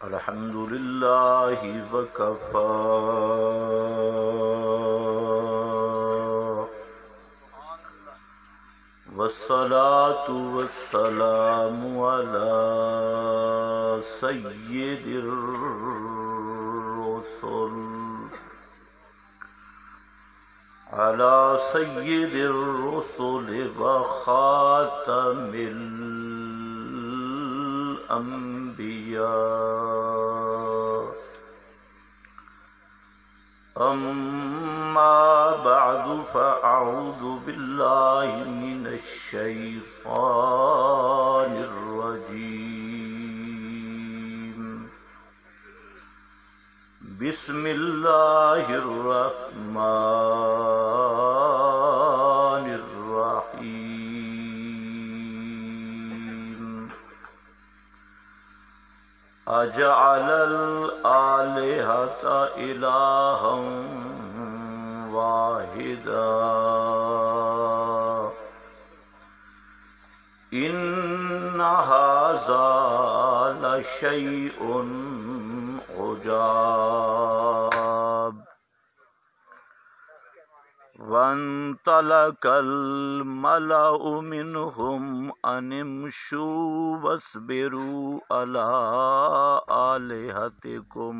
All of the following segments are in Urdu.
الحمد لله وكفى والصلاة والسلام على سيد الرسل وخاتم الأنبياء. أما بعد فأعوذ بالله من الشيطان الرجيم. بسم الله الرحمن الرحيم. أجعل الآلهة إلها واحدا إن هذا لشيء عجاب. وانطلق الملأ منهم أن امشوا واصبروا على آلهتكم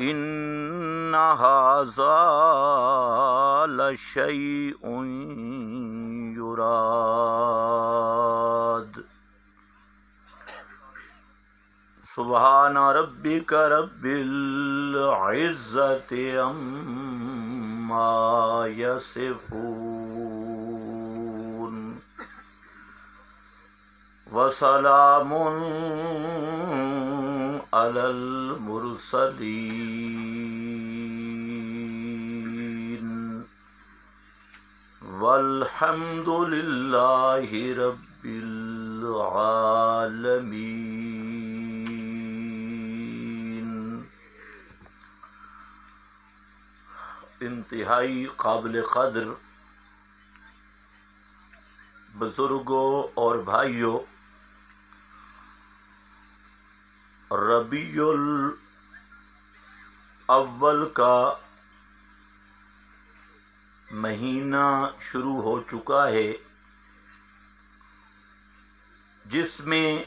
إن هذا لشيء يراد. سبحان ربك رب العزة عما يصفون وسلام على المرسلين والحمد لله رب العالمين. انتہائی قابل قدر بزرگوں اور بھائیوں، ربیع الاول کا مہینہ شروع ہو چکا ہے، جس میں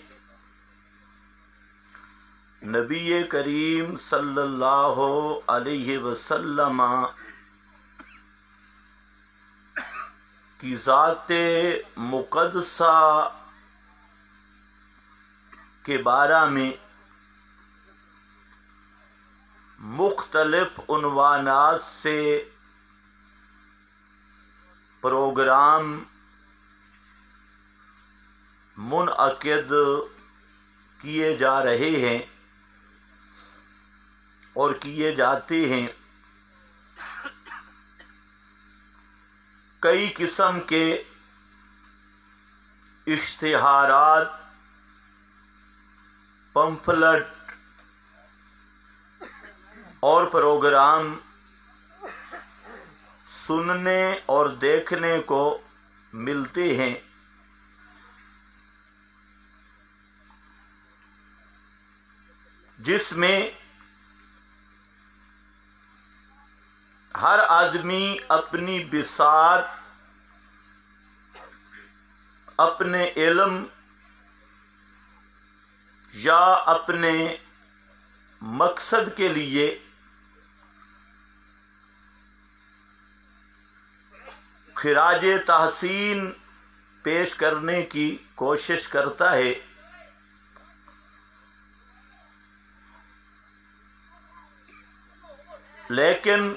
نبی کریم صلی اللہ علیہ وسلم کی ذات مقدسہ کے بارے میں مختلف عنوانات سے پروگرام منعقد کیے جا رہے ہیں اور کیے جاتے ہیں۔ کئی قسم کے اشتہارات، پمفلٹ اور پروگرام سننے اور دیکھنے کو ملتے ہیں۔ جس میں ہر آدمی اپنی بساط، اپنے علم یا اپنے مقصد کے لیے خراج تحسین پیش کرنے کی کوشش کرتا ہے، لیکن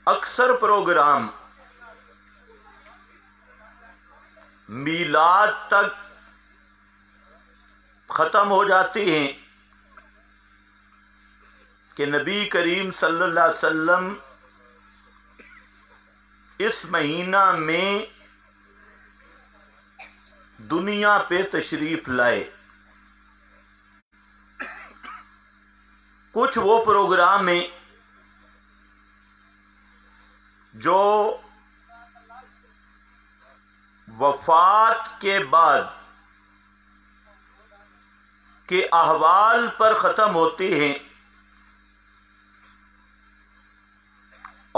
اکثر پروگرام میلاد تک ختم ہو جاتے ہیں کہ نبی کریم صلی اللہ علیہ وسلم اس مہینہ میں دنیا پہ تشریف لائے۔ کچھ وہ پروگرام ہیں جو وفات کے بعد کے احوال پر ختم ہوتے ہیں،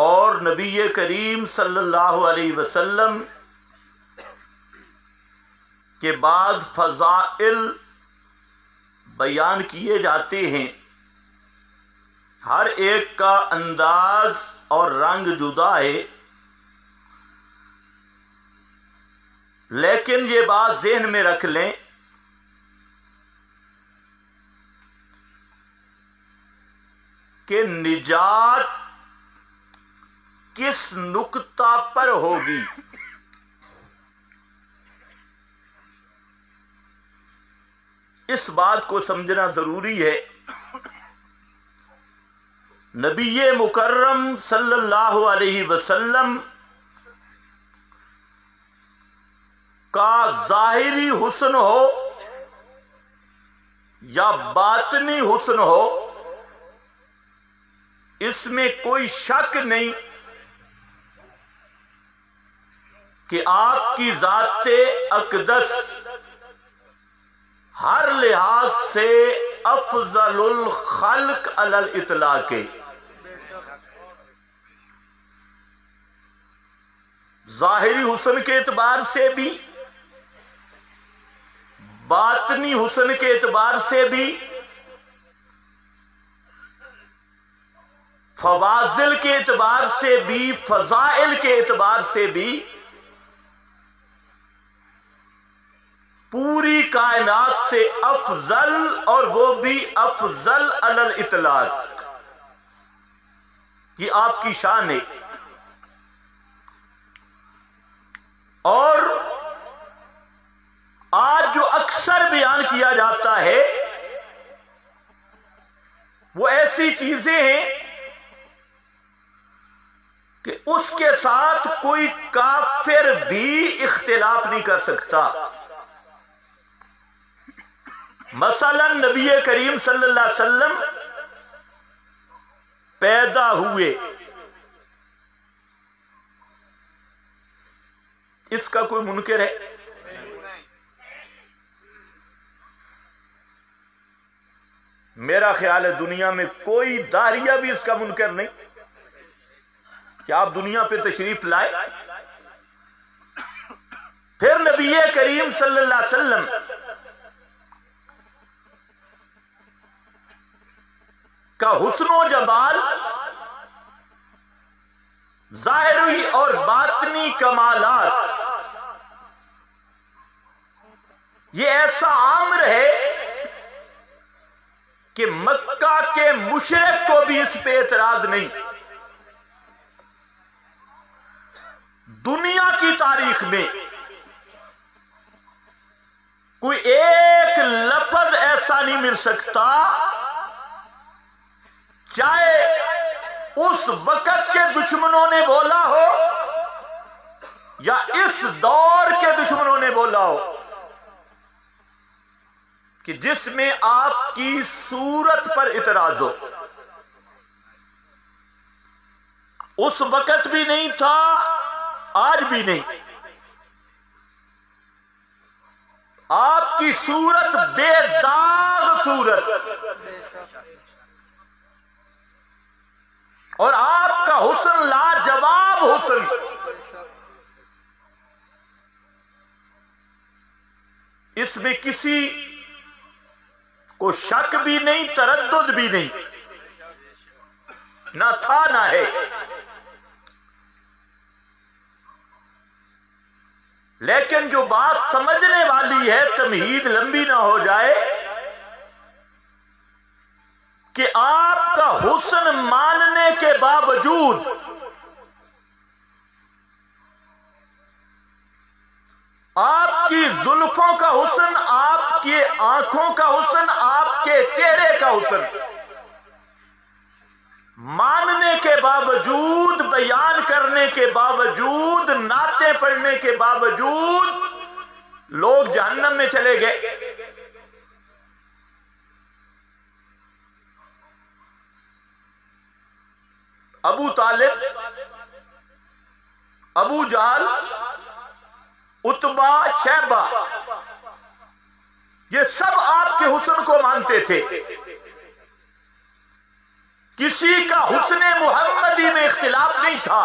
اور نبی کریم صلی اللہ علیہ وسلم کے بعض فضائل بیان کیے جاتے ہیں۔ ہر ایک کا انداز اور رنگ جدا ہے، لیکن یہ بات ذہن میں رکھ لیں کہ نجات کس نقطہ پر ہوگی، اس بات کو سمجھنا ضروری ہے۔ نبی مکرم صلی اللہ علیہ وسلم کا ظاہری حسن ہو یا باطنی حسن ہو، اس میں کوئی شک نہیں کہ آپ کی ذات اقدس ہر لحاظ سے افضل الخلق علی الاطلاق ہے۔ ظاہری حسن کے اعتبار سے بھی، باطنی حسن کے اعتبار سے بھی، فواضل کے اعتبار سے بھی، فضائل کے اعتبار سے بھی پوری کائنات سے افضل، اور وہ بھی افضل علی الاطلاق۔ یہ آپ کی شان ہے۔ اور آج جو اکثر بیان کیا جاتا ہے وہ ایسی چیزیں ہیں کہ اس کے ساتھ کوئی کافر بھی اختلاف نہیں کر سکتا۔ مثلا نبی کریم صلی اللہ علیہ وسلم پیدا ہوئے، اس کا کوئی منکر ہے؟ میرا خیال ہے دنیا میں کوئی داریہ بھی اس کا منکر نہیں کہ آپ دنیا پہ تشریف لائے۔ پھر نبی کریم صلی اللہ علیہ وسلم کا حسن و جمال، ظاہری اور باطنی کمالات، یہ ایسا عامر ہے کہ مکہ کے مشرک کو بھی اس پہ اعتراض نہیں۔ دنیا کی تاریخ میں کوئی ایک لفظ ایسا نہیں مل سکتا، چاہے اس وقت کے دشمنوں نے بولا ہو یا اس دور کے دشمنوں نے بولا ہو، کہ جس میں آپ کی صورت پر اعتراض ہو۔ اس وقت بھی نہیں تھا، آج بھی نہیں۔ کی صورت بے داغ صورت اور آپ کا حسن لاجواب حسن. اس میں کسی کو شک بھی نہیں، تردد بھی نہیں، نہ تھا نہ ہے. لیکن جو بات سمجھنے والی ہے، تمہید لمبی نہ ہو جائے، کہ آپ کا حسن ماننے کے باوجود آپ کی زلفوں کا حسن، آپ کی آنکھوں کا حسن، آپ کے چہرے کا حسن ماننے کے باوجود، بیان کرنے کے باوجود، نعتیں پڑھنے کے باوجود لوگ جہنم میں چلے گئے. ابو طالب، ابو جہل، عتبہ، شیبہ، یہ سب آپ کے حسن کو مانتے تھے. کسی کا حسن محمدی میں اختلاف نہیں تھا،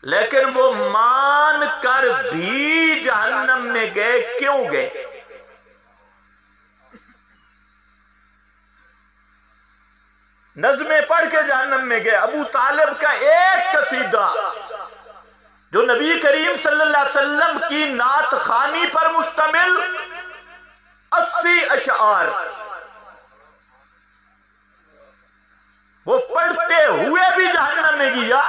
لیکن وہ مان کر بھی جہنم میں گئے. کیوں گئے؟ نظمیں پڑھ کے جہنم میں گئے. ابو طالب کا ایک قصیدہ جو نبی کریم صلی اللہ علیہ وسلم کی نعت خوانی پر مشتمل 80 اشعار، وہ پڑھتے ہوئے بھی جہنم میں گیا.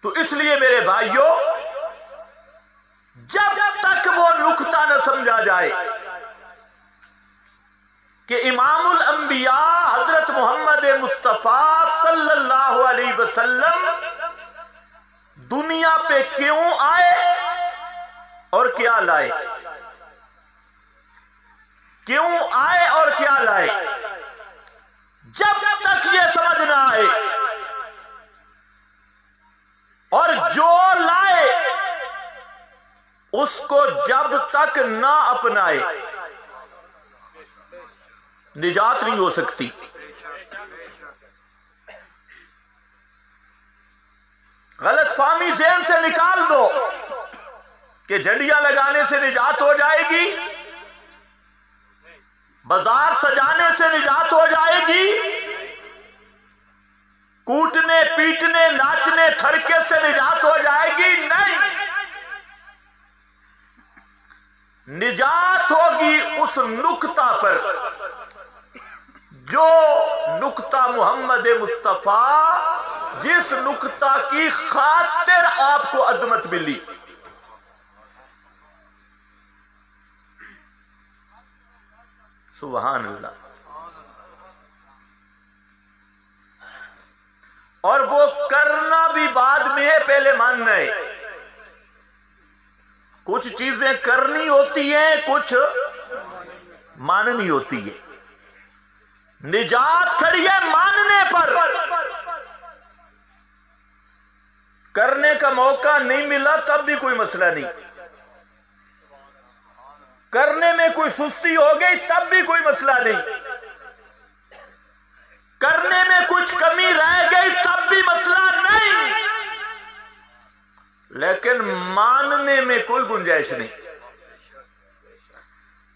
تو اس لیے میرے بھائیوں، جب تک وہ نکتہ نہ سمجھا جائے کہ امام الانبیاء حضرت محمد مصطفیٰ صلی اللہ علیہ وسلم دنیا پہ کیوں آئے اور کیا لائے، کیوں آئے اور کیا لائے، جب تک یہ سمجھ نہ آئے اور جو لائے اس کو جب تک نہ اپنائے، نجات نہیں ہو سکتی. غلط فہمی ذہن سے نکال دو کہ جھنڈیاں لگانے سے نجات ہو جائے گی، بازار سجانے سے نجات ہو جائے گی، کوٹنے پیٹنے ناچنے تھرکے سے نجات ہو جائے گی. نہیں، نجات ہوگی اس نکتہ پر جو نکتہ محمد مصطفیٰ، جس نکتہ کی خاطر آپ کو عظمت ملی. سبحان اللہ. اور وہ کرنا بھی بعد میں ہے، پہلے ماننا ہے. کچھ چیزیں کرنی ہوتی ہیں، کچھ ماننی ہوتی ہے. نجات کھڑی ہے ماننے پر. کرنے کا موقع نہیں ملا تب بھی کوئی مسئلہ نہیں، کرنے میں کوئی سستی ہو گئی تب بھی کوئی مسئلہ نہیں، کرنے میں کچھ کمی رہ گئی تب بھی مسئلہ نہیں، لیکن ماننے میں کوئی گنجائش نہیں.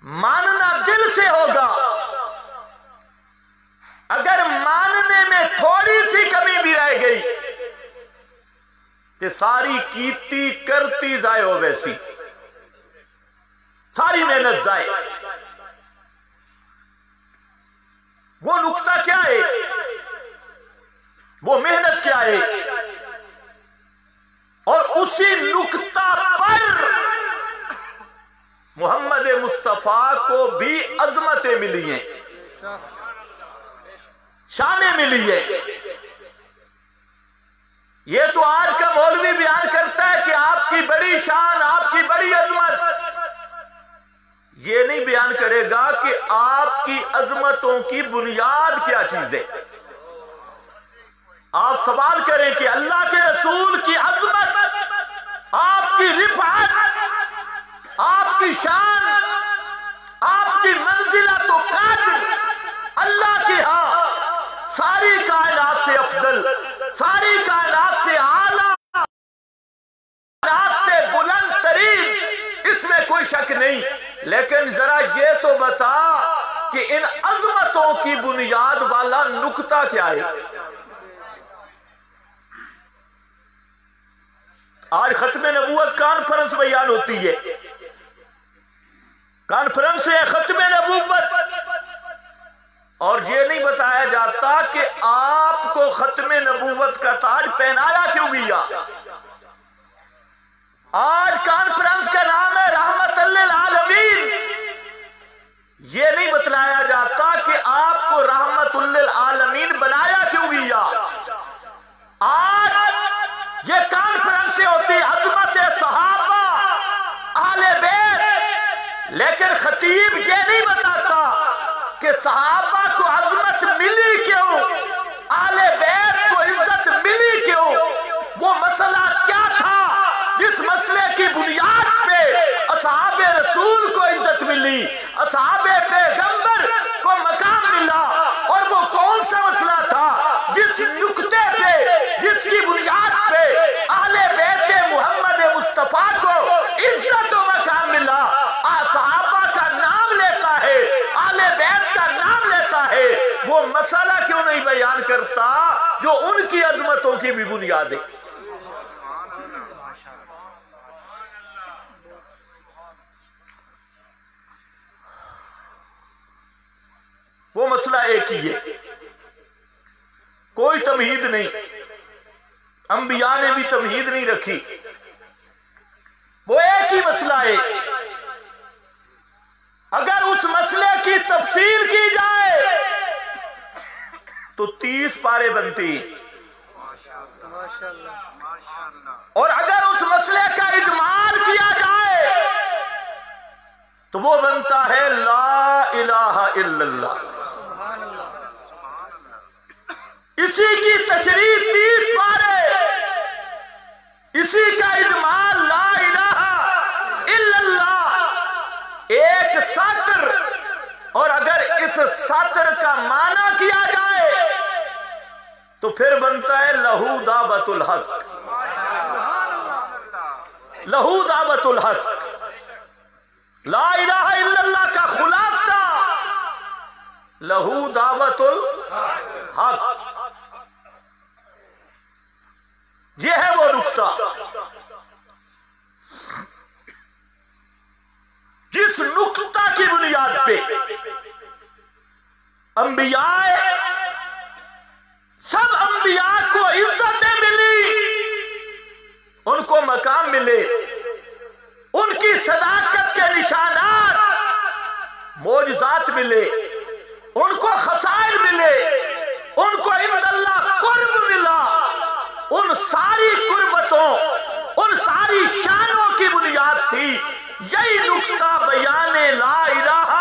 ماننا دل سے ہوگا. اگر ماننے میں تھوڑی سی کمی بھی رہ گئی کہ ساری کیتی کرتی ضائع ہو، ویسی ساری محنت ضائع. وہ نکتہ کیا ہے، وہ محنت کیا ہے، اور اسی نکتہ پر محمد مصطفیٰ کو بھی عظمتیں ملی ہیں، شانیں ملی ہے. یہ تو آج کا مولوی بیان کرتا ہے کہ آپ کی بڑی شان، آپ کی بڑی عظمت. یہ نہیں بیان کرے گا کہ آپ کی عظمتوں کی بنیاد کیا چیز ہے. آپ سوال کریں کہ اللہ کے رسول کی عظمت، آپ کی رفعت، آپ کی شان، آپ کی منزلت و قدر اللہ کے ہاں ساری کائنات سے افضل، ساری کائنات سے اعلیٰ، کائنات سے بلند ترین، اس میں کوئی شک نہیں۔ لیکن ذرا یہ تو بتا کہ ان عظمتوں کی بنیاد والا نقطہ کیا ہے؟ آج ختم نبوت کانفرنس بیان ہوتی ہے، کانفرنس ہے ختم نبوت، اور یہ نہیں بتایا جاتا کہ آپ کو ختم نبوت کا تاج پہنایا کیوں گیا۔ آج کانفرنس کا نام ہے رحمت للعالمین، یہ نہیں بتلایا جاتا کہ آپ کو رحمت للعالمین بنایا کیوں گیا۔ آج یہ کانفرنس ہوتی عظمت صحابہ، اہل بیت، لیکن خطیب یہ نہیں بتاتا کہ صحابہ کو عظمت ملی کیوں، اہل بیت کو عزت ملی کیوں، وہ مسئلہ کیا تھا جس مسئلے کی بنیاد پہ اصحاب رسول کو عزت ملی، اصحاب پیغمبر کو مقام ملا، اور وہ کون سا مسئلہ تھا جس نقطے پہ، جس کی بنیاد پہ اہل بیت محمد مصطفیٰ کو عزت و مقام ملا۔ صحابہ کا نام لیتا ہے، اہل بیت کا نام لیتا ہے، وہ مسئلہ کیوں نہیں بیان کرتا جو ان کی عظمتوں کی بھی بنیاد ہے؟ وہ مسئلہ ایک ہی ہے، کوئی تمہید نہیں، انبیاء نے بھی تمہید نہیں رکھی، وہ ایک ہی مسئلہ ہے۔ اگر اس مسئلے کی تفصیل کی جائے تو 30 پارے بنتی، اور اگر اس مسئلے کا اجمال کیا جائے تو وہ بنتا ہے لا الہ الا اللہ۔ اسی کی تشریح 30 پارے، اسی کا اجمال لا الہ الا اللہ، ایک سطر، اور اگر اس سطر کا معنی کیا جائے تو پھر بنتا ہے لہو دعوت الحق، لہو دعوت الحق۔ لا الہ الا اللہ کا خلاصہ لہو دعوت الحق، یہ ہے وہ نقطہ جس نقطہ کی بنیاد پہ انبیاء، سب انبیاء کو عزتیں ملی، ان کو مقام ملے، ان کی صداقت کے نشانات، معجزات ملے، ان کو خصائل ملے، ان کو عند اللہ قرب ملا، ان ساری قربتوں، ان ساری شانوں کی بنیاد تھی یہی نقطہ بیان لا الہ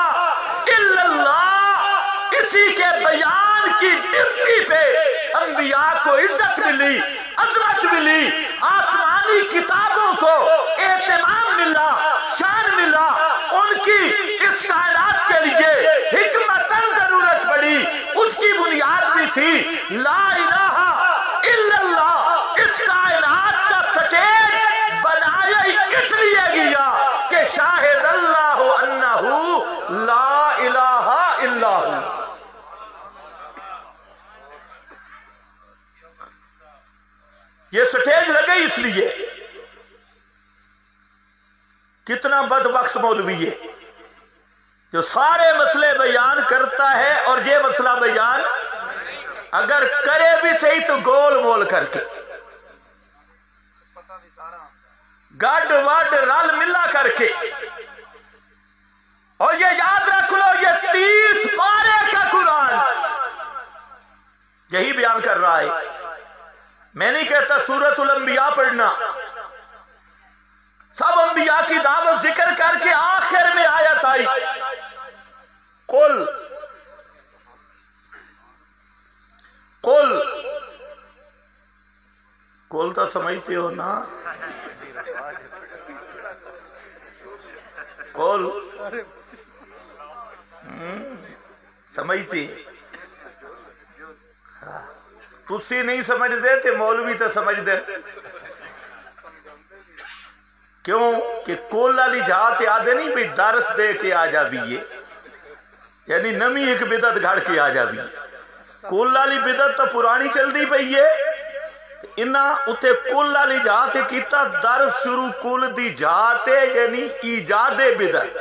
الا اللہ۔ اسی کے بیان کی ڈپٹی پہ انبیاء کو عزت ملی، عظمت ملی، آسمانی کتابوں کو اہتمام ملا، شان ملا، ان کی اس کائنات کے لیے حکمتاً ضرورت پڑی، اس کی بنیاد بھی تھی لا الہ الا اللہ۔ اس کائنات کا سٹیج بنایا ہی اس لیے گیا کہ شاہد اللہ انہ لا الہ الا ہو۔ یہ سٹیج لگے اس لیے۔ کتنا بدبخت مولوی ہے جو سارے مسئلے بیان کرتا ہے اور یہ مسئلہ بیان اگر کرے بھی صحیح تو گول مول کر کے، گڈ وڈ رل ملا کر کے، اور یہ یاد رکھ لو یہ 30 پارے کا قرآن یہی بیان کر رہا ہے۔ میں نہیں کہتا سورۃ الانبیاء پڑھنا، سب انبیاء کی دعوت ذکر کر کے آخر میں آیت آئی قل کول تو سمجھتے ہو نا؟ کول سمجھتی؟ تسی نہیں سمجھ دے تے مولوی تو سمجھ دے. کیوں کہ کول والی جہات آدھے نہیں بھی درس دے کے آ جا بھی یہ، یعنی نمی ایک بدعت گھڑ کے آ جا بھی. کول والی بدعت تو پرانی چل دی پئی ہے، انہاں اتے کول والی جہات کیتا درس شروع کول دی جہات یعنی ایجاد بدعت.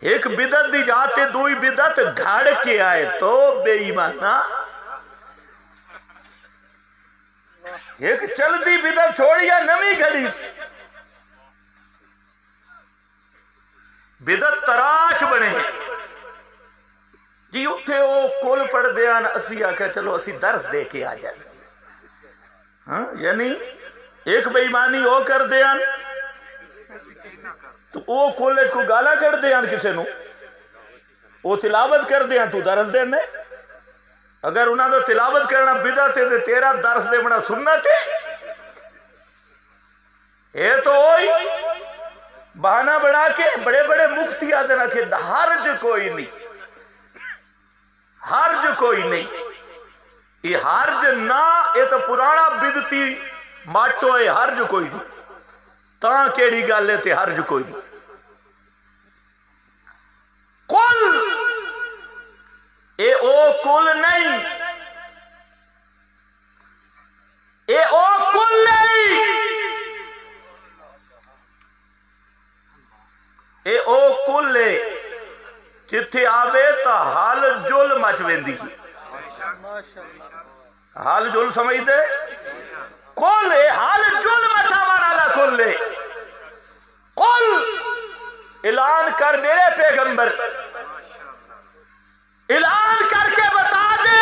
ایک بدعت دی جہات دوئی بدعت گھڑ کے آئے تو بے ایمانہ. ایک چل دی بدعت چھوڑیا نمی گھڑی بدعت تراش بنے جی. اتھے وہ کول پڑھ دیاں اسی آکھا چلو اسی درس دے کے آ جائیں. یعنی ایک بے ایمانی وہ کر دیاں تو وہ کولج کو گالا کر دیاں کسے نو، وہ تلاوت کر دیاں تو درس دینے. اگر انہاں دا تلاوت کرنا بدعت ہے تو تیرا درس دے بنا سنت ہے. یہ تو ہوئی بہانہ بڑھا کے بڑے بڑے مفتی آتے نا کہ حرج کوئی نہیں، حرج کوئی نہیں. یہ حرج نہ، یہ تو پرانا بدتی ماٹو ہے، حرج کوئی نہیں. تاں کیڑی گل ہے تے حرج کوئی نہیں. کل اے او کل نہیں، اے او کل نہیں، اے او کل ہے جتھے آوے تا حال جل مچ ویندی. حال جل سمجھ دے؟ کل ہے حال جل مچا والا کل ہے. کل اعلان کر میرے پیغمبر، اعلان کر کے بتا دے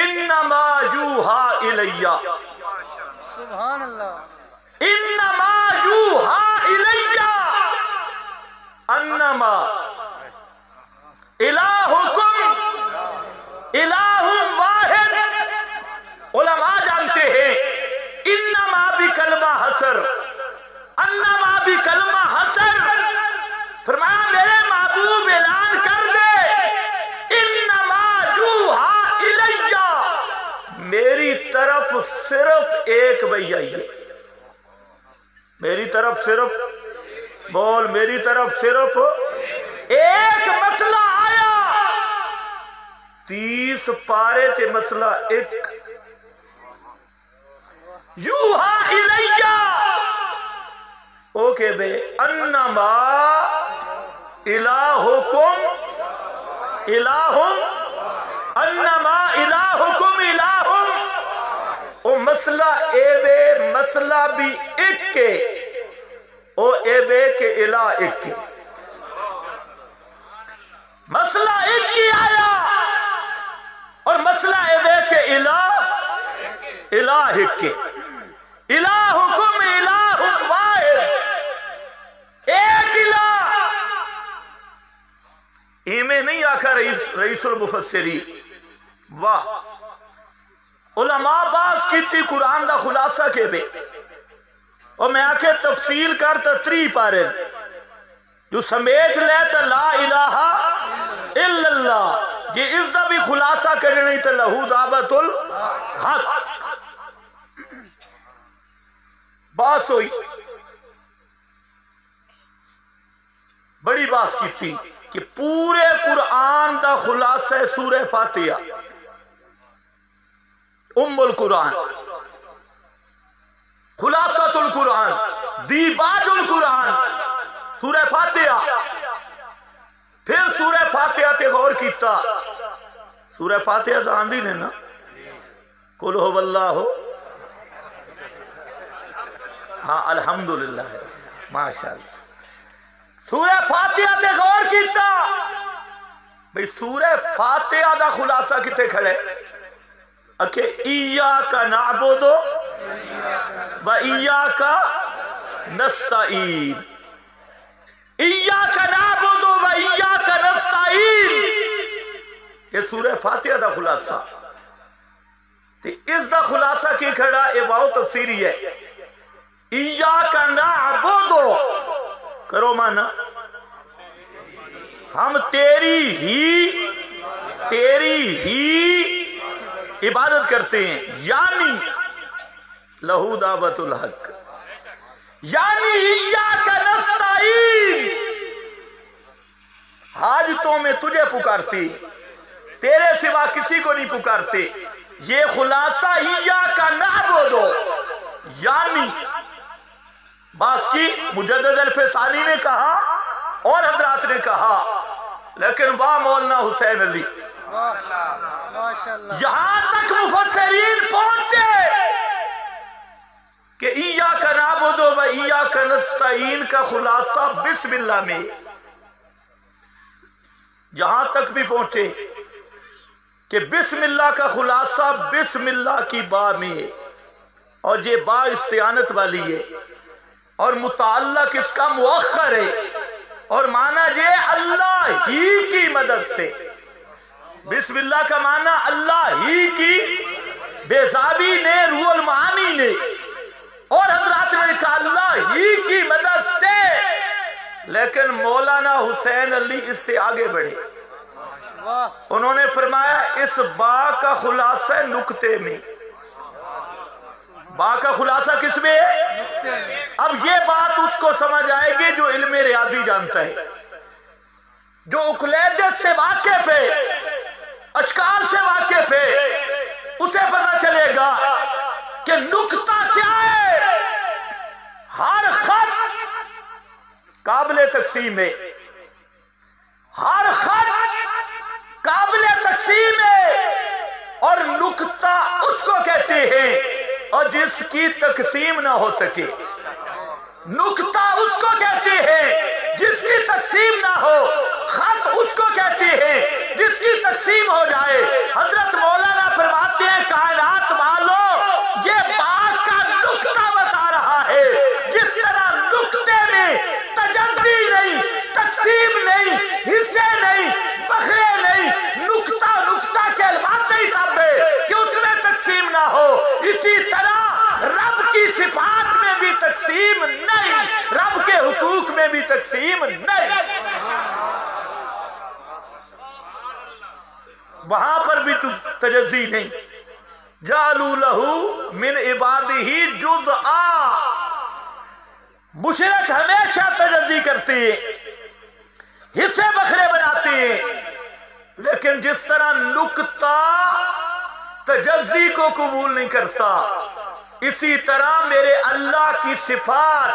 انما یوحا الیہ، سبحان اللہ، انما یوحا الیہ انما الہکم الہ واحد. علماء جانتے ہیں انما بھی کلمہ حسر، انما بھی کلمہ حسر. فرمایا میرے محبوب اعلان کر دے انما یوحا الیہ، میری طرف صرف ایک وحی آئی ہے. میری طرف صرف، بول میری طرف صرف ایک مسئلہ آیا. 30 پارے تے مسئلہ ایک. یوحا الیہ اوکے بے انما الہکم الہ، انما الہکم الہ. او مسئلہ اے بے مسئلہ بھی ایک کے، او اے بے کے الہ ایک کے. مسئلہ ایک کی آیا اور مسئلہ اے بے کے الہ ایک کے. الہکم الہ واحد، ایک الہ. ایمیں نہیں آکھا رئیس المفسرین. واہ، علماء باز کی تھی قرآن دا خلاصہ کے بے، اور میں آکھے تفصیل کر تا 3 پارے جو سمیٹ لے تا لا الہ الا اللہ. یہ اس دا بھی خلاصہ کرنے تا لہو دعوت الحق. باس ہوئی بڑی باس کی تھی کہ پورے قرآن دا خلاصہ سورہ فاتحہ، ام القرآن، خلاصۃ القرآن، دیباج القرآن، سورہ فاتحہ. پھر سورہ فاتحہ تے غور کیتا. سورہ فاتحہ جاندی نے نا، قل هو اللہ، ہاں الحمدللہ، ماشاءاللہ. سورہ فاتحہ تے غور کیتا. بھئی سورہ فاتحہ دا خلاصہ کتے کھڑے؟ اکھے ایاک نعبد و ایاک نستعین، ایاک نعبد و ایاک نستعین. یہ سورہ فاتحہ دا خلاصہ. تو اس دا خلاصہ کی کھڑا اے بہت تفسیری ہے. ایاک نعبد کرو مانا ہم تیری ہی عبادت کرتے ہیں، یعنی لہو دعوت الحق، یعنی ایاک نستعین، حاجتوں میں تجھے پکارتے، تیرے سوا کسی کو نہیں پکارتے. یہ خلاصہ ایاک نعبد، یعنی باس کی مجدد الفسانی نے کہا اور حضرات نے کہا، لیکن واہ مولانا حسین علی، یہاں تک مفسرین پہنچے کہ ایاک نعبد و ایاک نستعین کا خلاصہ بسم اللہ میں، یہاں تک بھی پہنچے کہ بسم اللہ کا خلاصہ بسم اللہ کی با میں، اور یہ با استعانت والی ہے، اور متعلق اس کا مؤخر ہے، اور معنی یہ اللہ ہی کی مدد سے. بسم اللہ کا معنی اللہ ہی کی، بیزابی نے، روح المعانی نے اور حضرات نے کہا اللہ ہی کی مدد سے. لیکن مولانا حسین علی اس سے آگے بڑھے، انہوں نے فرمایا اس با کا خلاصہ نکتے میں. با کا خلاصہ کس میں ہے؟ اب یہ بات اس کو سمجھ آئے گی جو علم ریاضی جانتا ہے، جو اقلیدت سے واقف ہے، اشکال سے واقف ہے، اسے پتہ چلے گا کہ نکتہ کیا ہے. ہر خط قابل تقسیم ہے، ہر خط قابل تقسیم ہے، اور نکتہ اس کو کہتے ہیں اور جس کی تقسیم نہ ہو سکے. نکتہ اس کو کہتے ہیں جس کی تقسیم نہ ہو، خط اس کو کہتے ہیں جس کی تقسیم ہو جائے. حضرت مولانا فرماتے ہیں کائنات والو یہ بات کا نکتہ بتا رہا ہے. جس طرح نکتے میں تجزی نہیں، تقسیم نہیں، حصے نہیں، بخرے نہیں، نکتہ کہلواتے ہی تب ہے کہ اس میں تقسیم نہ ہو. اسی طرح رب کی صفات میں بھی تقسیم نہیں، رب کے حقوق میں بھی تقسیم نہیں، وہاں پر بھی تجزی نہیں. جعلوا لہ من عبادہ جزءا، مشرک ہمیشہ تجزی کرتے ہیں، حصے بکھرے بناتے ہیں. لیکن جس طرح نکتہ تجزی کو قبول نہیں کرتا، اسی طرح میرے اللہ کی صفات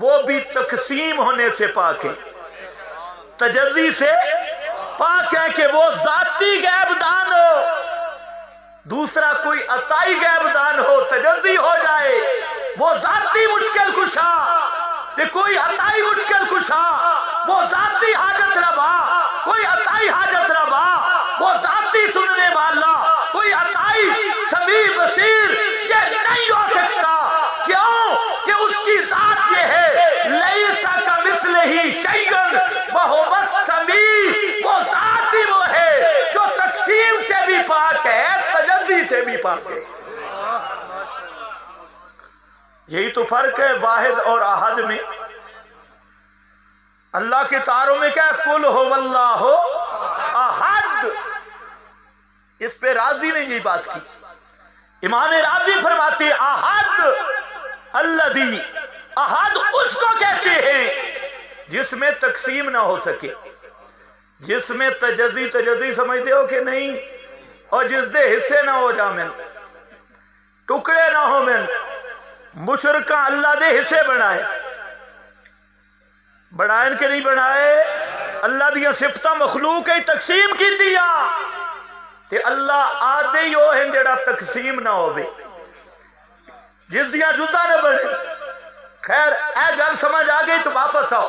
وہ بھی تقسیم ہونے سے پاک ہے، تجزی سے پاک ہے کہ وہ ذاتی غیب دان ہو، دوسرا کوئی عطائی غیب دان ہو تجزی ہو جائے. وہ ذاتی مشکل کشا کہ کوئی عطائی مشکل کشا، وہ ذاتی حاجت روا کوئی عطائی حاجت روا، وہ ذاتی سننے والا کوئی عطائی سمیع بصیر، یہ نہیں ہو سکتا. کیوں کہ اس کی ذات یہ ہے لیس کمثلہ شیء وہو السمیع، وہ ذات ہی وہ ہے جو تقسیم سے بھی پاک ہے، تجزی سے بھی پاک ہے. یہی تو فرق ہے واحد اور احد میں. اللہ کے تعارف میں کیا قل هو اللہ احد، اس پہ راضی نے یہی بات کی. امام راضی فرماتے ہیں احد الذی، احد اس کو کہتے ہیں جس میں تقسیم نہ ہو سکے، جس میں تجزی سمجھتے ہو کہ نہیں، اور جس دے حصے نہ ہو جامن، ٹکڑے نہ ہو من. مشرکہ اللہ دے حصے بنائے، بڑھائن کے نہیں بڑھائے، اللہ دیا صفتہ مخلوق ہے تقسیم کی دیا تے اللہ آدھے ہی ہو ہیں جڑا تقسیم نہ ہو بے، جس دیا جزا نہ بڑھے. خیر اے گل سمجھ آگئی تو واپس آؤ.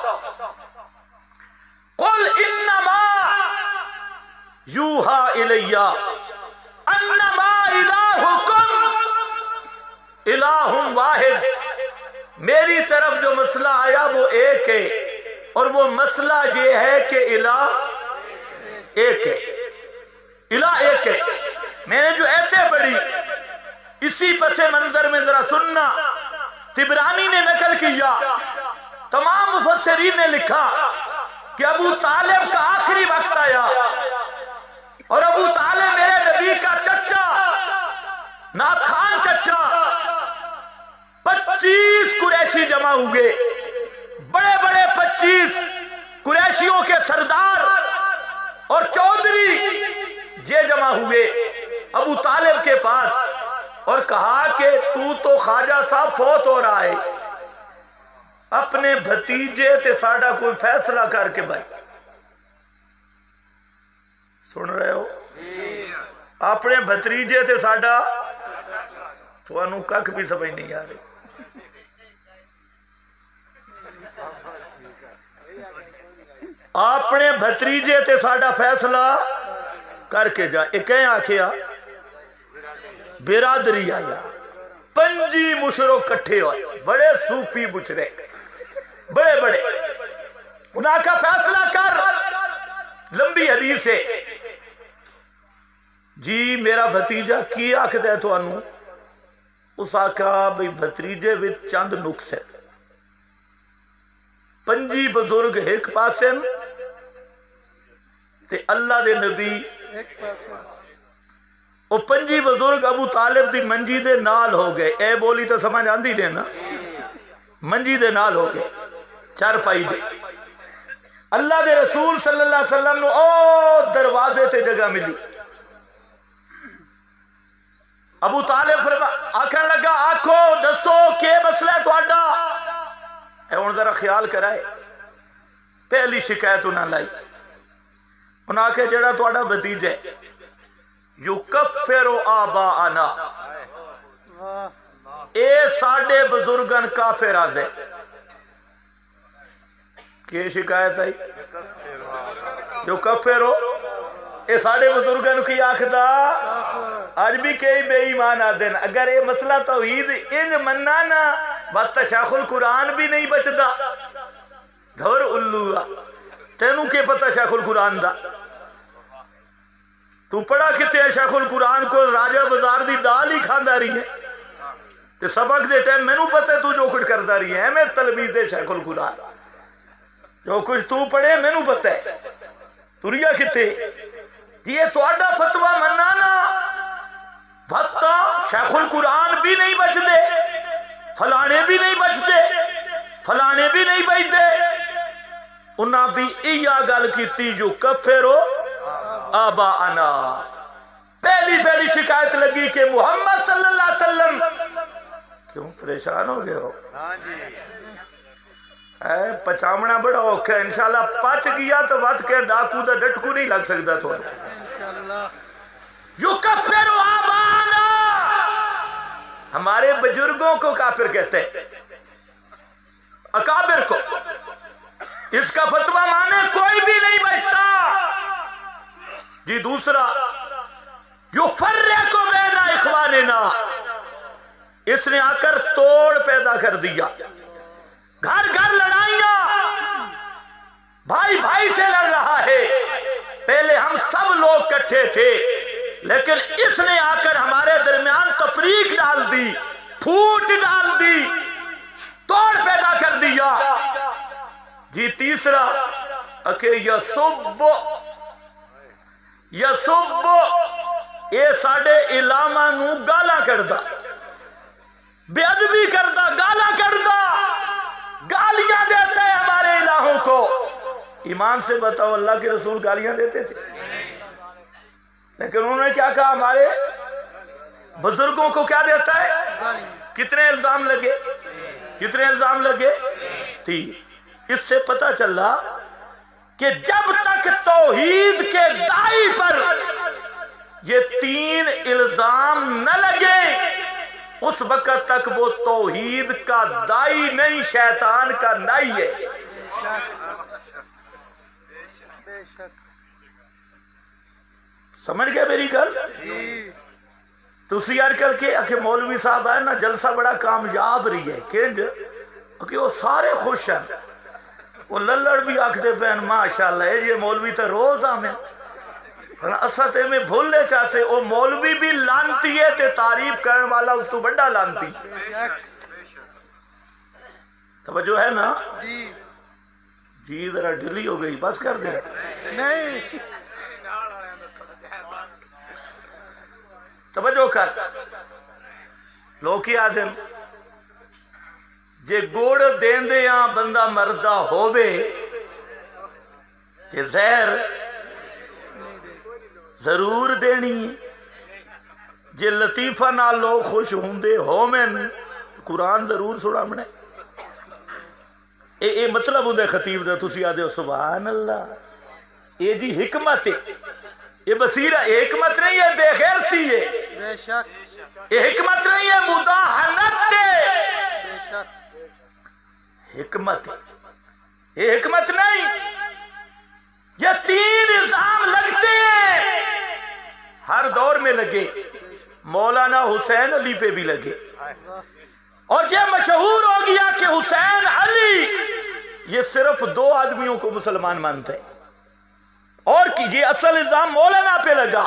قل انما یوحا الیہ انما الہکم الہ واحد، میری طرف جو مسئلہ آیا وہ ایک ہے، اور وہ مسئلہ یہ ہے کہ الہ ایک ہے، الہ ایک ہے. میں نے جو ایتیں پڑھی اسی پس منظر میں ذرا سننا. طبرانی نے نقل کیا، تمام مفسرین نے لکھا کہ ابو طالب کا آخری وقت آیا اور ابو طالب میرے نبی کا چچا، نعت خان چچا. 25 قریشی جمع ہوئے، بڑے بڑے 25 قریشیوں کے سردار اور چودھری یہ جمع ہوئے ابو طالب کے پاس اور کہا کہ تو خواجہ صاحب فوت ہو رہا ہے، اپنے بھتیجے تے ساڈا کوئی فیصلہ کر کے بھائی. سن رہے ہو؟ اپنے بھتیجے تے ساڈا، تو انہوں کک بھی سمجھ نہیں آ رہی. اپنے بھتیجے تے ساڈا فیصلہ کر کے جا. ایک آکھیا برادری اللہ 5 مشرک کٹھے ہوئے، بڑے صوفی مشرے بڑے بڑے، انہاں کا فیصلہ کر. لمبی حدیث ہے جی میرا بھتیجا کی آکھدا ہے تو انہوں اس آکھا بھئی بھتیجے وچ چند نقص ہے. 5 بزرگ ایک پاسے تے اللہ دے نبی ایک پاسے. وہ 5 بزرگ ابو طالب دی منجی دے نال ہو گئے. اے بولی تو سمجھ آندی لینا، منجی دے نال ہو گئے چارپائی دے. اللہ دے رسول صلی اللہ علیہ وسلم نو او دروازے تے جگہ ملی. ابو طالب آکھن لگا آکھو دسو کہ مسئلہ ہے تہاڈا. اے ہن ذرا خیال کرائے، پہلی شکایت انہاں لائی. انہاں آکھے جڑا تہاڈا بھتیجا ہے یکفر آباءنا، اے ساڈے بزرگن کافر آدھے. کی شکایت ہے؟ یکفر اے ساڈے بزرگن کی آخدا آج بھی کئی بے ایمان آدھن. اگر یہ مسئلہ توحید انج مننا نا بات شیخ القرآن بھی نہیں بچدا. دھور اللوہ تینوں کے پتہ شیخ القرآن دا؟ تو پڑھا کتے ہیں شیخ القرآن کو راجہ بازار دی ڈال ہی کھاندہ رہی ہے تے سبق دے ٹائم میں نو پتہ ہے تو جو کچھ کردہ رہی ہے. میں تلمیذ شیخ القرآن جو کچھ تو پڑھے میں نو پتہ ہے. تو ریا کتے یہ تو اڈا فتوہ منانا بھتا شیخ القرآن بھی نہیں بچ دے، فلانے بھی نہیں بچ دے، فلانے بھی نہیں بچ دے. انہاں بھی ایا گل کیتی جو کفرو آباءنا. پہلی شکایت لگی کہ محمد صلی اللہ علیہ وسلم. کیوں پریشان ہو گئے ہو؟ پچامنا بڑا اوکھا ہے. انشاءاللہ پچ گیا تو بات کہ ڈاکو دا ڈٹکو نہیں لگ سکتا تو. یکفر آباءنا، ہمارے بزرگوں کو کافر کہتے ہیں، اکابر کو. اس کا فتوہ مانے کوئی بھی نہیں بچتا. جی دوسرا یفرق بین اخواننا، اس نے آ کر توڑ پیدا کر دیا. گھر گھر لڑائیاں، بھائی بھائی سے لڑ رہا ہے. پہلے ہم سب لوگ کٹھے تھے لیکن اس نے آ کر ہمارے درمیان تفریق ڈال دی، پھوٹ ڈال دی، توڑ پیدا کر دیا. جی تیسرا کہ یسب اے ساڑے علامہ نو گالا کردہ، بے ادبی کردہ، گالا کردہ، گالیاں دیتے ہیں ہمارے الہوں کو. ایمان سے بتاؤ اللہ کے رسول گالیاں دیتے تھے؟ لیکن انہوں نے کیا کہا ہمارے بزرگوں کو کیا دیتا ہے؟ کتنے الزام لگے؟ کتنے الزام لگے؟ 3. اس سے پتہ چلا کہ جب تک توحید کے دائی پر یہ 3 الزام نہ لگے اس وقت تک وہ توحید کا دائی نہیں، شیطان کا نائی ہے. سمجھ گئے میری گل؟ تسی یار کر کے کہ مولوی صاحب ہے نا جلسہ بڑا کامیاب رہی ہے کہ وہ سارے خوش ہیں. وہ للڑ بھی آکھ دے پہن ماشاءاللہ یہ مولوی تو روز آمیں اسا تے میں بھولے چاہتے او مولوی بھی لانتی ہے تے تعریف کرنے والا اس تو بڑا لانتی. توجہ ہے نا جی ذرا ڈھیلی ہو گئی بس کر دیں نہیں توجہ کر لوگ کی آدم جے گوڑ دین دے یہاں بندہ مردہ ہووے کہ زہر ضرور دینی جے لطیفہ نہ لوگ خوش ہوندے ہومن قرآن ضرور سنا منے اے مطلب ہوندے خطیب دا تسی آدھے سبحان اللہ اے جی حکمت ہے یہ بصیرہ حکمت نہیں ہے بے غیرتی ہے بے شک یہ حکمت نہیں ہے مداحنت ہے بے شک حکمت ہے یہ حکمت نہیں یہ 3 الزام لگتے ہیں ہر دور میں لگے مولانا حسین علی پہ بھی لگے اور یہ مشہور ہو گیا کہ حسین علی یہ صرف 2 آدمیوں کو مسلمان مانتے ہیں اور یہ اصل الزام مولانا پہ لگا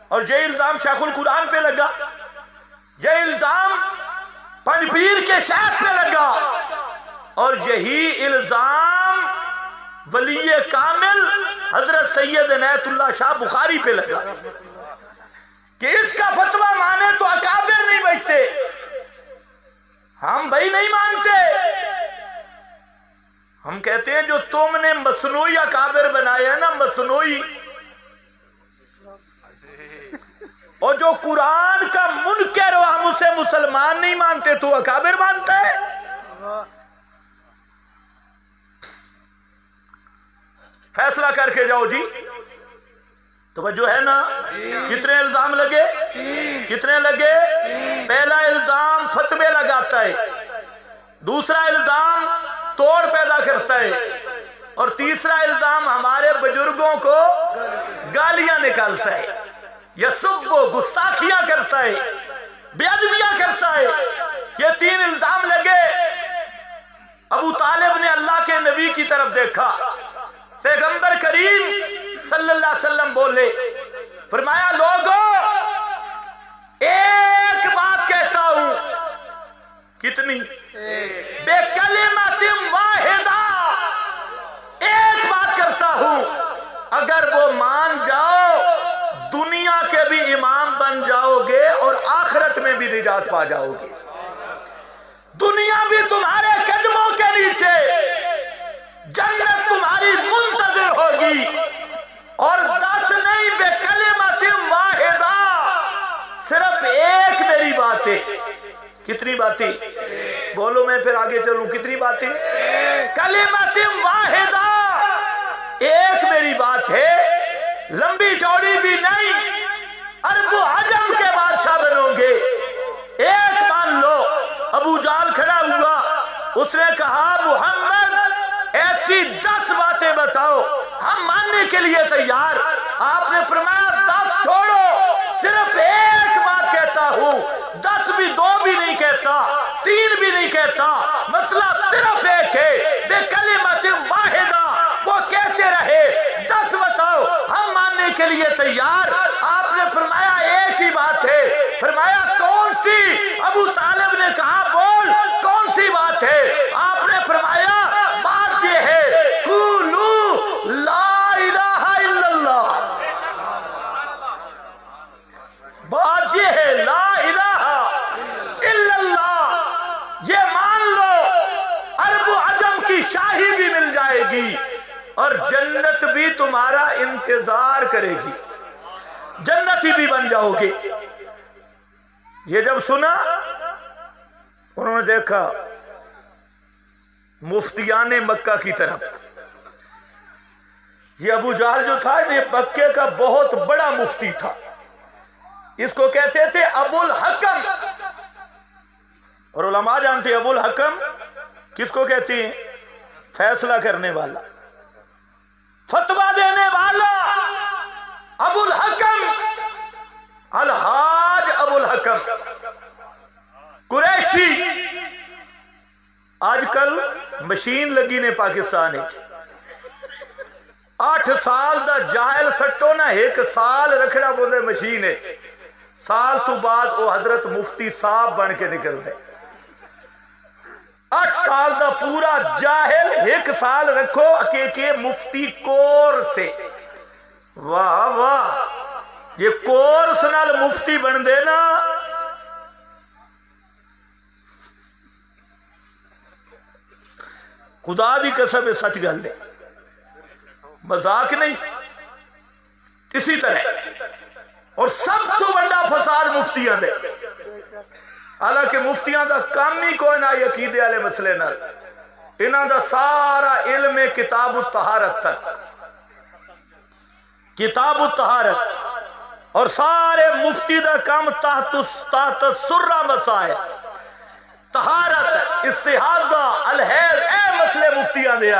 اور یہ الزام شیخ القرآن پہ لگا یہ الزام پنج پیر کے شیخ پہ لگا اور یہی الزام ولی کامل حضرت سید عنایت اللہ شاہ بخاری پہ لگا کہ اس کا فتویٰ مانے تو اکابر نہیں بیٹھتے ہم بھائی نہیں مانتے ہم کہتے ہیں جو تم نے مصنوعی اکابر بنائے ہیں نا مصنوعی اور جو قرآن کا منکر ہو ہم اسے مسلمان نہیں مانتے تو اکابر مانتا ہے فیصلہ کر کے جاؤ جی توجہ ہے نا کتنے الزام لگے کتنے لگے پہلا الزام فتوے لگاتا ہے دوسرا الزام توڑ پیدا کرتا ہے اور تیسرا الزام ہمارے بزرگوں کو گالیاں نکالتا ہے یسب و گستاخیاں کرتا ہے بے ادبیاں کرتا ہے یہ 3 الزام لگے ابو طالب نے اللہ کے نبی کی طرف دیکھا پیغمبر کریم صلی اللہ علیہ وسلم بولے فرمایا لوگوں ایک بات کہتا ہوں کتنی بے کلمت واحدہ ایک بات کرتا ہوں اگر وہ مان جاؤ دنیا کے بھی امام بن جاؤ گے اور آخرت میں بھی نجات پا جاؤ گے دنیا بھی تمہارے قدموں کے نیچے جنت تمہاری منتظر ہوگی اور 10 نہیں بے کلمت واحدہ صرف ایک میری بات ہے کتنی باتیں بولو میں پھر آگے چلوں کتنی باتیں کلمت واحدہ ایک میری بات ہے لمبی چوڑی بھی نہیں عرب و عجم کے بادشاہ بنو گے ایک مان لو ابو جال کھڑا ہوا اس نے کہا محمد ایسی 10 باتیں بتاؤ ہم ماننے کے لیے تیار آپ نے فرمایا 10 چھوڑو صرف ایک بات کہتا ہوں 10 بھی 2 بھی نہیں کہتا 3 بھی نہیں کہتا مسئلہ صرف ایک ہے بے کلمت واحدہ وہ کہتے رہے 10 بتاؤ ہم ماننے کے لیے تیار آپ نے فرمایا ایک ہی بات ہے فرمایا کون سی ابو طالب نے کہا بول کون سی بات ہے آپ نے فرمایا بات یہ ہے قولوا لا الہ الا اللہ بات یہ ہے لا الہ الا اللہ یہ مان لو عرب و عجم کی شاہی بھی مل جائے گی اور جنت بھی تمہارا انتظار کرے گی جنتی بھی بن جاؤ گے یہ جب سنا انہوں نے دیکھا مفتیان مکہ کی طرف یہ ابو جہل جو تھا یہ مکے کا بہت بڑا مفتی تھا اس کو کہتے تھے ابو الحکم اور علماء جانتے ہیں ابو الحکم کس کو کہتی ہیں فیصلہ کرنے والا فتویٰ دینے والا ابو الحکم الحاج ابو الحکم قریشی آج کل مشین لگی نے پاکستان 8 سال دا جاہل سٹو نا 1 سال رکھنا بودے مشین ہے، سال تو بعد وہ حضرت مفتی صاحب بن کے نکل دے۔ 8 سال دا پورا جاہل 1 سال رکھو اکیکے مفتی کورس سے، واہ واہ، یہ کورس نال مفتی بن دے نا۔ خدا دی قسم سچ گل ہے، مذاق نہیں۔ اسی طرح اور سب تو بڑا فساد مفتیاں دے، حالانکہ مفتیاں دا کام ہی کوئی نہ عقیدے والے مسئلے نہ، انہاں دا سارا علم کتاب الطہارت تک، کتاب الطہارت، اور سارے مفتی دا کام تحت سرہ مسائل، طہارت، استحاضہ، الحیض، اے مسئلے مفتیاں دے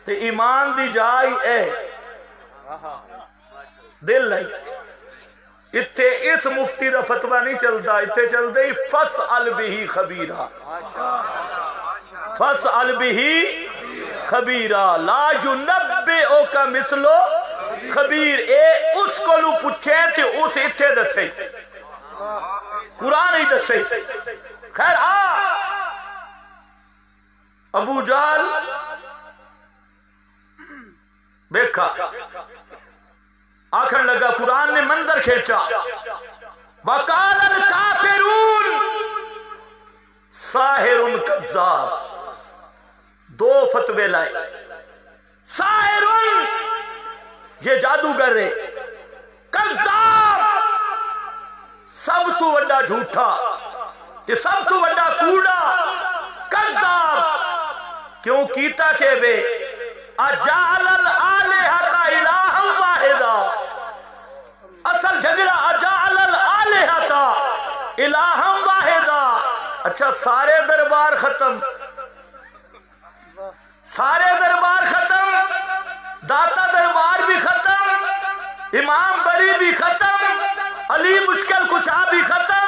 تے ایمان دی جائی اے دل نہیں۔ اتھے اس مفتی دا فتوہ نہیں چلتا، اتھے چلتے ہی فَاسْأَلْ بِهِ خَبِيرًا، فَاسْأَلْ بِهِ خَبِيرًا لا يُنَبِّئُكَ مِثْلُ خبیر، اے اس کو لو پوچھیں تے اس اتھے دسے، قرآن ہی دسے۔ خیر ابو جہل دیکھا، آکھن لگا، قرآن نے منظر کھینچا، وَقَالَ الْكَافِرُونَ ساحر کذاب، 2 فتوے لائے، ساحر یہ جادوگر ہے، کذاب سب تو بڑا جھوٹا، یہ سب تو بڑا کوڑا، کذاب کیوں کیتا کہ بے اجعل الالہۃ الہا واحدا، اصل جھگڑا اجعل الالہۃ الہا واحدا۔ اچھا سارے دربار ختم، سارے دربار ختم، داتا دربار بھی ختم، امام بری بھی ختم، علی مشکل کشا بھی ختم،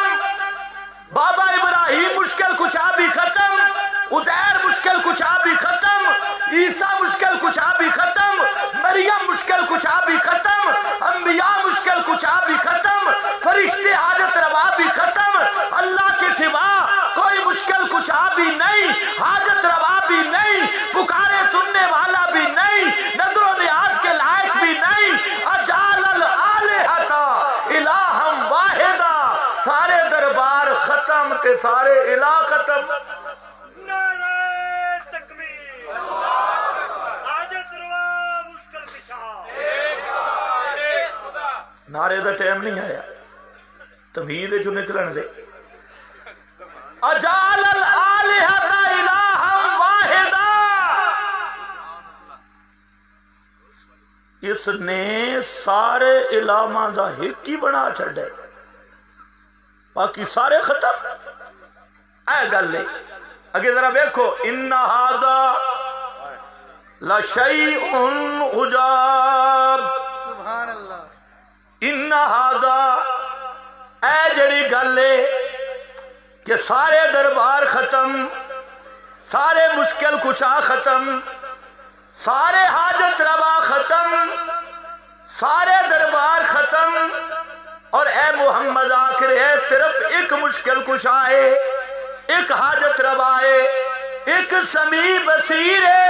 بابا ابراہیم مشکل کشا بھی ختم، عزیر مشکل کشا بھی ختم، عیسیٰ مشکل کشا بھی ختم، مریم مشکل کشا بھی ختم، انبیاء مشکل کشا بھی ختم، فرشتے حاجت روا بھی ختم، اللہ کے سوا کوئی مشکل کشا بھی نہیں، حاجت روا بھی نہیں، پکارے سننے والا بھی نہیں، نظر و نیاز کے لائق بھی نہیں، اجعل الالہۃ الہا واحدا، سارے دربار ختم تے سارے الہ ختم۔ نعرے دا ٹائم نہیں آیا، تمہید جو نکلن دے۔ اجعل الالہۃ الہا واحدا، اس نے سارے الہاں دا ایک ہی بنا چھڑے، باقی سارے ختم۔ اے گل لے اگے ذرا دیکھو، ان ھذا لشیء عجاب، سبحان اللہ، ان ھذا، اے جڑی گل ہے کہ سارے دربار ختم، سارے مشکل کشا ختم، سارے حاجت روا ختم، سارے دربار ختم، اور اے محمد آخر ہے صرف ایک مشکل کشا ہے، ایک حاجت روا ہے، ایک سمیع بصیر ہے،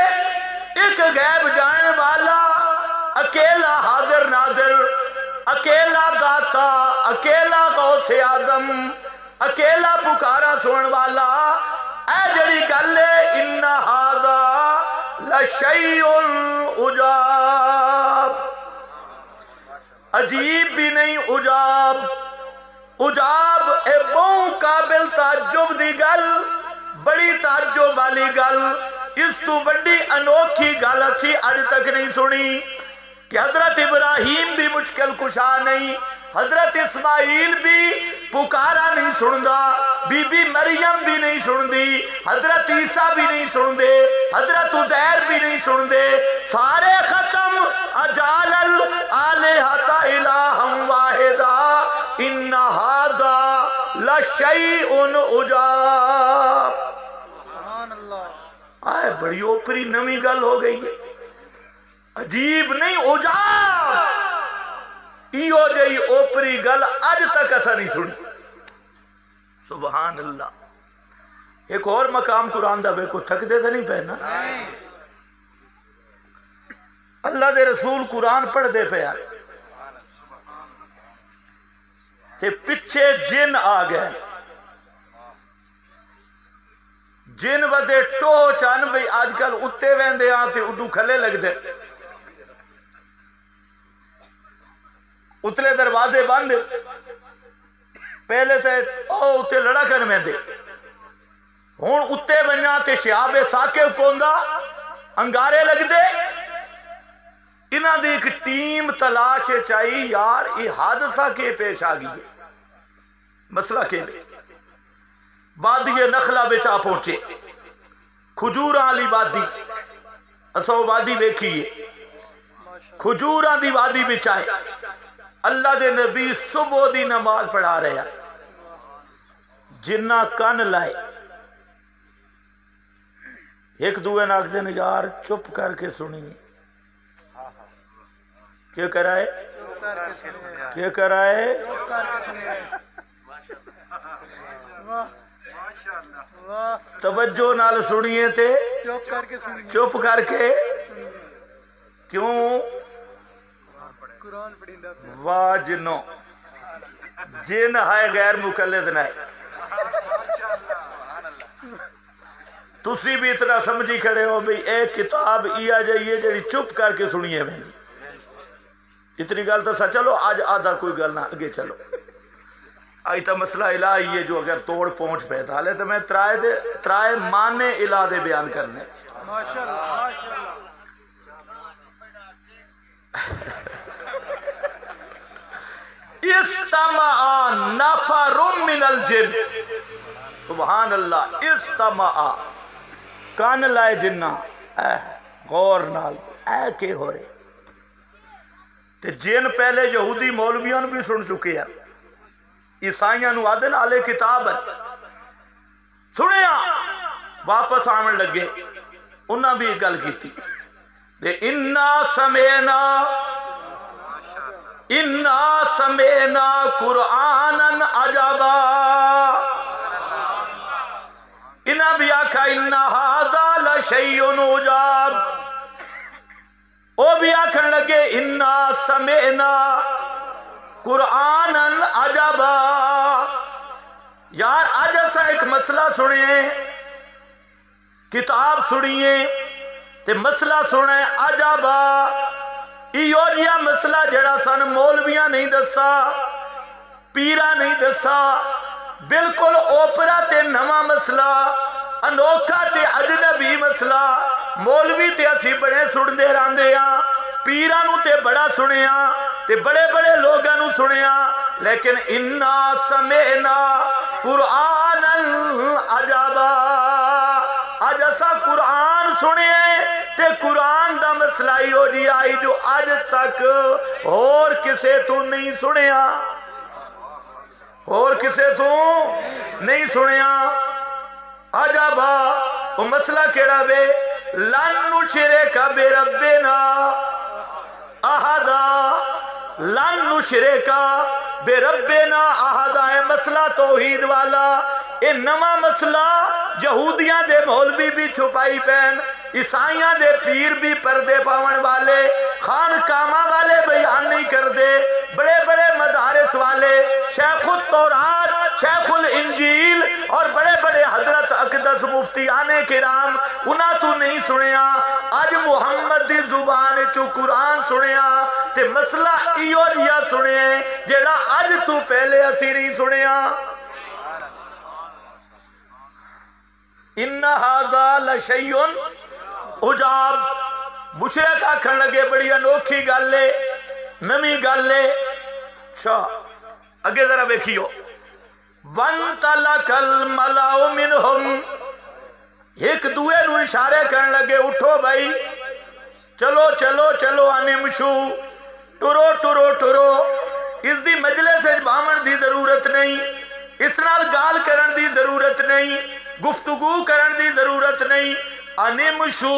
ایک غیب جان والا، اکیلا حاضر ناظر، اکیلا داتا، اکیلا غوث اعظم، اکیلا پکارا سنن والا۔ اے جڑی گل ہے ان ھذا لشیء عجاب، عجیب بھی نہیں، عجاب، عجاب اے بہت قابل تعجب دی گل، بڑی تعجب والی گل، اس تو بڑی انوکھی گل اسی اج تک نہیں سنی کہ حضرت ابراہیم بھی مشکل کشا نہیں، حضرت اسماعیل بھی پکارا نہیں سندا، بی بی مریم بھی نہیں سندی، حضرت عیسیٰ بھی نہیں سندے، حضرت عزیر بھی نہیں سندے، سارے ختم۔ اجعل الالہۃ الہا واحدا ان ھذا لشیء عجاب۔ سبحان اللہ، آئے بڑی اوپری نمی گل ہو گئی ہے، عجیب نہیں عجاب ایو جئی اوپری گل اج تک ایسا نہیں سنی. سبحان اللہ. ایک اور مقام قرآن دا بے کو تھک دے تو نہیں پہنا. اللہ دے رسول قرآن پڑھ دے پہ آئے تے پچھے جن آ گئے. جن ودے ٹو چان بھئی آج کل اتے ویندے آن تے اڈو کھلے لگ دے. اتلے دروازے بند پہلے تے اتے لڑا کر میں دے ہون اتے بنیا تے شہاب ساکے پوندا انگارے لگ دے. انہاں دی ایک ٹیم تلاش چاہی یار یہ حادثہ کے پیش آ گئی. مسئلہ کے لئے وادی نخلا بچا پہنچے کھجوراں علی وادی اسو وادی دیکھیے کھجوراں دی وادی بچائے. اللہ دے نبی صبح دی نماز پڑھا رہے ہیں. جنہ کن لائے ایک دوے ناک دن یار چپ کر کے سنی. کیا کرائے کیا کرائے توجہ نال سنیے تے چپ کر کے کیوں واہ جنوں جن ہے غیر مقلد نہ تسی بھی اتنا سمجھی کھڑے ہو بھئی ایک کتاب ای آ جائیے جڑی چپ کر کے سنیے میں اتنی گل تو سا. چلو آج آدھا کوئی گل نہ آگے چلو. آئی تا مسئلہ الہی ہے جو اگر توڑ پہنچ پہ تھا لے تو میں ترائے مانے الہ دے بیان کرنے. استمع نفر من الجن. سبحان اللہ. استمع کان لائے جنہ غور نال اے کے ہو رہے تے جن پہلے یہودی مولویوں بھی سن چکے ہیں. عیسائیاں نو آدن آلے کتاب سنیا واپس آمن لگے. انہاں بھی ایک گل کی تھی انا سمینا قرآنن عجبا. انہاں بھی آکھا انا ھذا لشیء عجاب. او بھی آکھن لگے انا سمینا قرآنن عجبا. یار آج ایسا ایک مسئلہ سنیے کتاب سنیے تے مسئلہ سنیں عجبا. ایو جیا مسئلہ جڑا سن مولویاں نہیں دسا پیرا نہیں دسا بالکل اوپرا تے نواں مسئلہ انوکھا تے اجنبی مسئلہ. مولوی تے اسی بڑے سن دے راندے ہاں پیرانو تے بڑا سنے ہاں تے بڑے بڑے لوگانو سنے ہاں لیکن انا سمینا قرآنن عجبا. آج ایسا قرآن سنے تے قرآن دا مسئلہ ہو جی آئی جو آج تک اور کسے تو نہیں سنے ہاں اور کسے تو نہیں سنے ہاں. عجبا وہ مسئلہ کیڑا بے لن نشرک بربنا احدا. لن نشرک بربنا احدا ہے مسئلہ توحید والا. اے نواں مسئلہ یہودیاں دے مولوی بھی چھپائی پہن عیسائیاں دے پیر بھی پردے پاون والے خان کاما والے بیان نہیں کر دے بڑے بڑے مدارس والے شیخ التورات شیخ الانجیل اور بڑے بڑے حضرت اقدس مفتیان کرام انہاں تو نہیں سنیا. آج محمد دی زبان چو قرآن سنیا تے مسئلہ ایو جیا سنے جیڑا آج تو پہلے اسی نہیں سنیا. ان ھذا لشیء عجاب. مشرک آکھن لگے بڑی انوکھی گل ہے نمی گل ہے. شاہ اگے ذرا بیکھیو وَانْتَلَكَ الْمَلَأُ مِنْهُمْ. ایک دوے نو اشارے کرن لگے اٹھو بھائی چلو چلو چلو انمشو ٹرو ٹرو ٹرو. اس دی مجلس باون دی ضرورت نہیں اس نال گال کرن دی ضرورت نہیں گفتگو کرن دی ضرورت نہیں. انمشو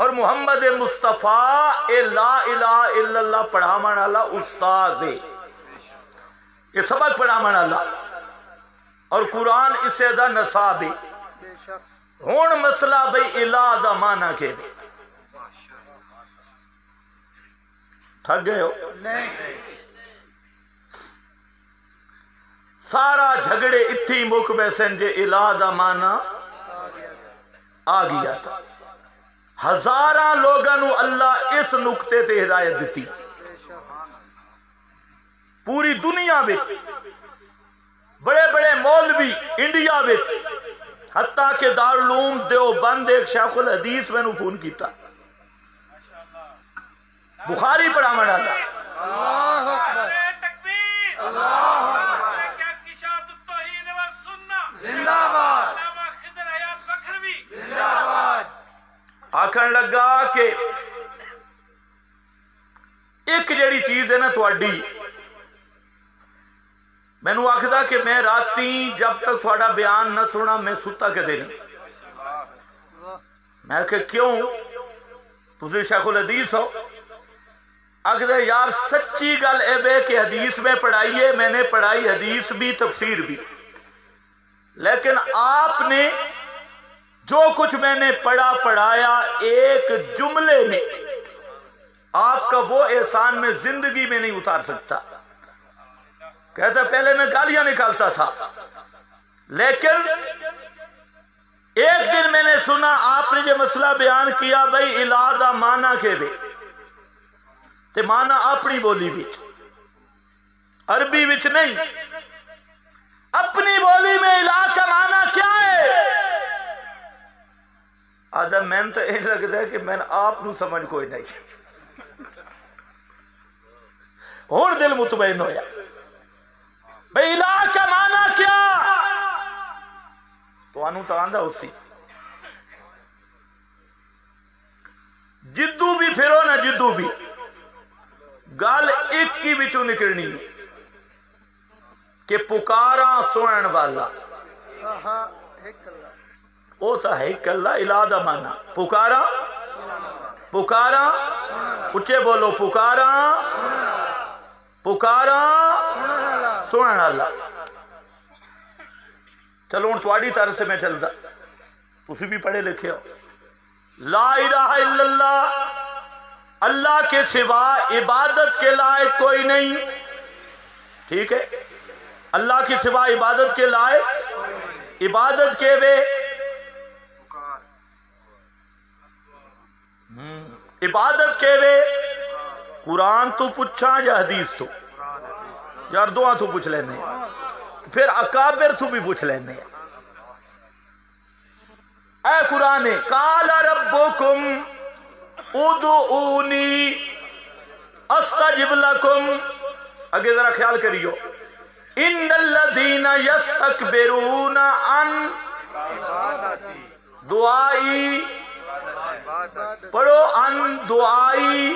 اور محمد مصطفیٰ اے لا الہ الا اللہ پڑھاون والا استاذ ہے، یہ سبق پڑھاون والا، اور قرآن اسے دا نصاب ہے۔ بے شک ہون مسئلہ بھئی الہ دا معنی کے بھی تھک گئے ہو؟ نہیں سارا جھگڑے اتھی مک بیسن جے الہ دا معنی آ گیا تھا۔ ہزاراں لوگاں نو اللہ اس نقطے تے ہدایت دیتی، بے شک پوری دنیا میں بڑے بڑے مولوی انڈیا میں، حتیٰ کہ دارالعلوم دیوبند ایک شیخ الحدیث میں نے فون کیتا، بخاری پڑھا منا تھا، اللہ اکبر اللہ اکبر زندہ باد زندہ باد۔ آکھن لگا کہ ایک جڑی چیز ہے نا تواڈی، میں نو آکھدا کہ میں راتی جب تک تھوڑا بیان نہ سنا میں ستا کدے نہیں۔ میں کہ کیوں؟ تسی شیخ الحدیث ہو؟ آکھدا یار سچی گل اے بے کہ حدیث میں پڑھائیے، میں نے پڑھائی حدیث بھی تفسیر بھی، لیکن آپ نے جو کچھ میں نے پڑھایا ایک جملے میں آپ کا وہ احسان میں زندگی میں نہیں اتار سکتا۔ کہتا پہلے میں گالیاں نکالتا تھا، لیکن ایک دن میں نے سنا آپ نے جو مسئلہ بیان کیا بھئی الہ دا معنی کے بے تے معنی اپنی بولی بچ، عربی بچ نہیں، اپنی بولی میں الہ کا معنی کیا ہے؟ آدھا میں تو یہ لگتا ہے کہ میں آپ نو سمجھ کوئی نہیں، اور دل مطمئن ہویا بھئی الہ کا معنی کیا؟ تو انو تو آندھا اسی جدو بھی پھرو نہ جدو بھی گال ایک کی بچوں نکلنی ہے کہ پکاراں سنن والا او تا ہے کلا الہ دا معنی پکاراں پکاراں اچھے بولو پکاراں پکاراں سنن اللہ۔ چلو ان تواڈی طرح سے میں چلتا، تسی بھی پڑھے لکھے ہو۔ لا الہ الا اللہ، اللہ کے سوا عبادت کے لائق کوئی نہیں، ٹھیک ہے؟ اللہ کے سوا عبادت کے لائق، عبادت کے بے عبادت کے بے قرآن تو پوچھا یا حدیث تو؟ یار دعا تو پوچھ لینے پھر اکابر تو بھی پوچھ لینے۔ اے قرآن قال ربکم ادعونی استجب لکم، اگے ذرا خیال کریو، ان الذین یستکبرون عن دعائی، پڑھو ان دعائی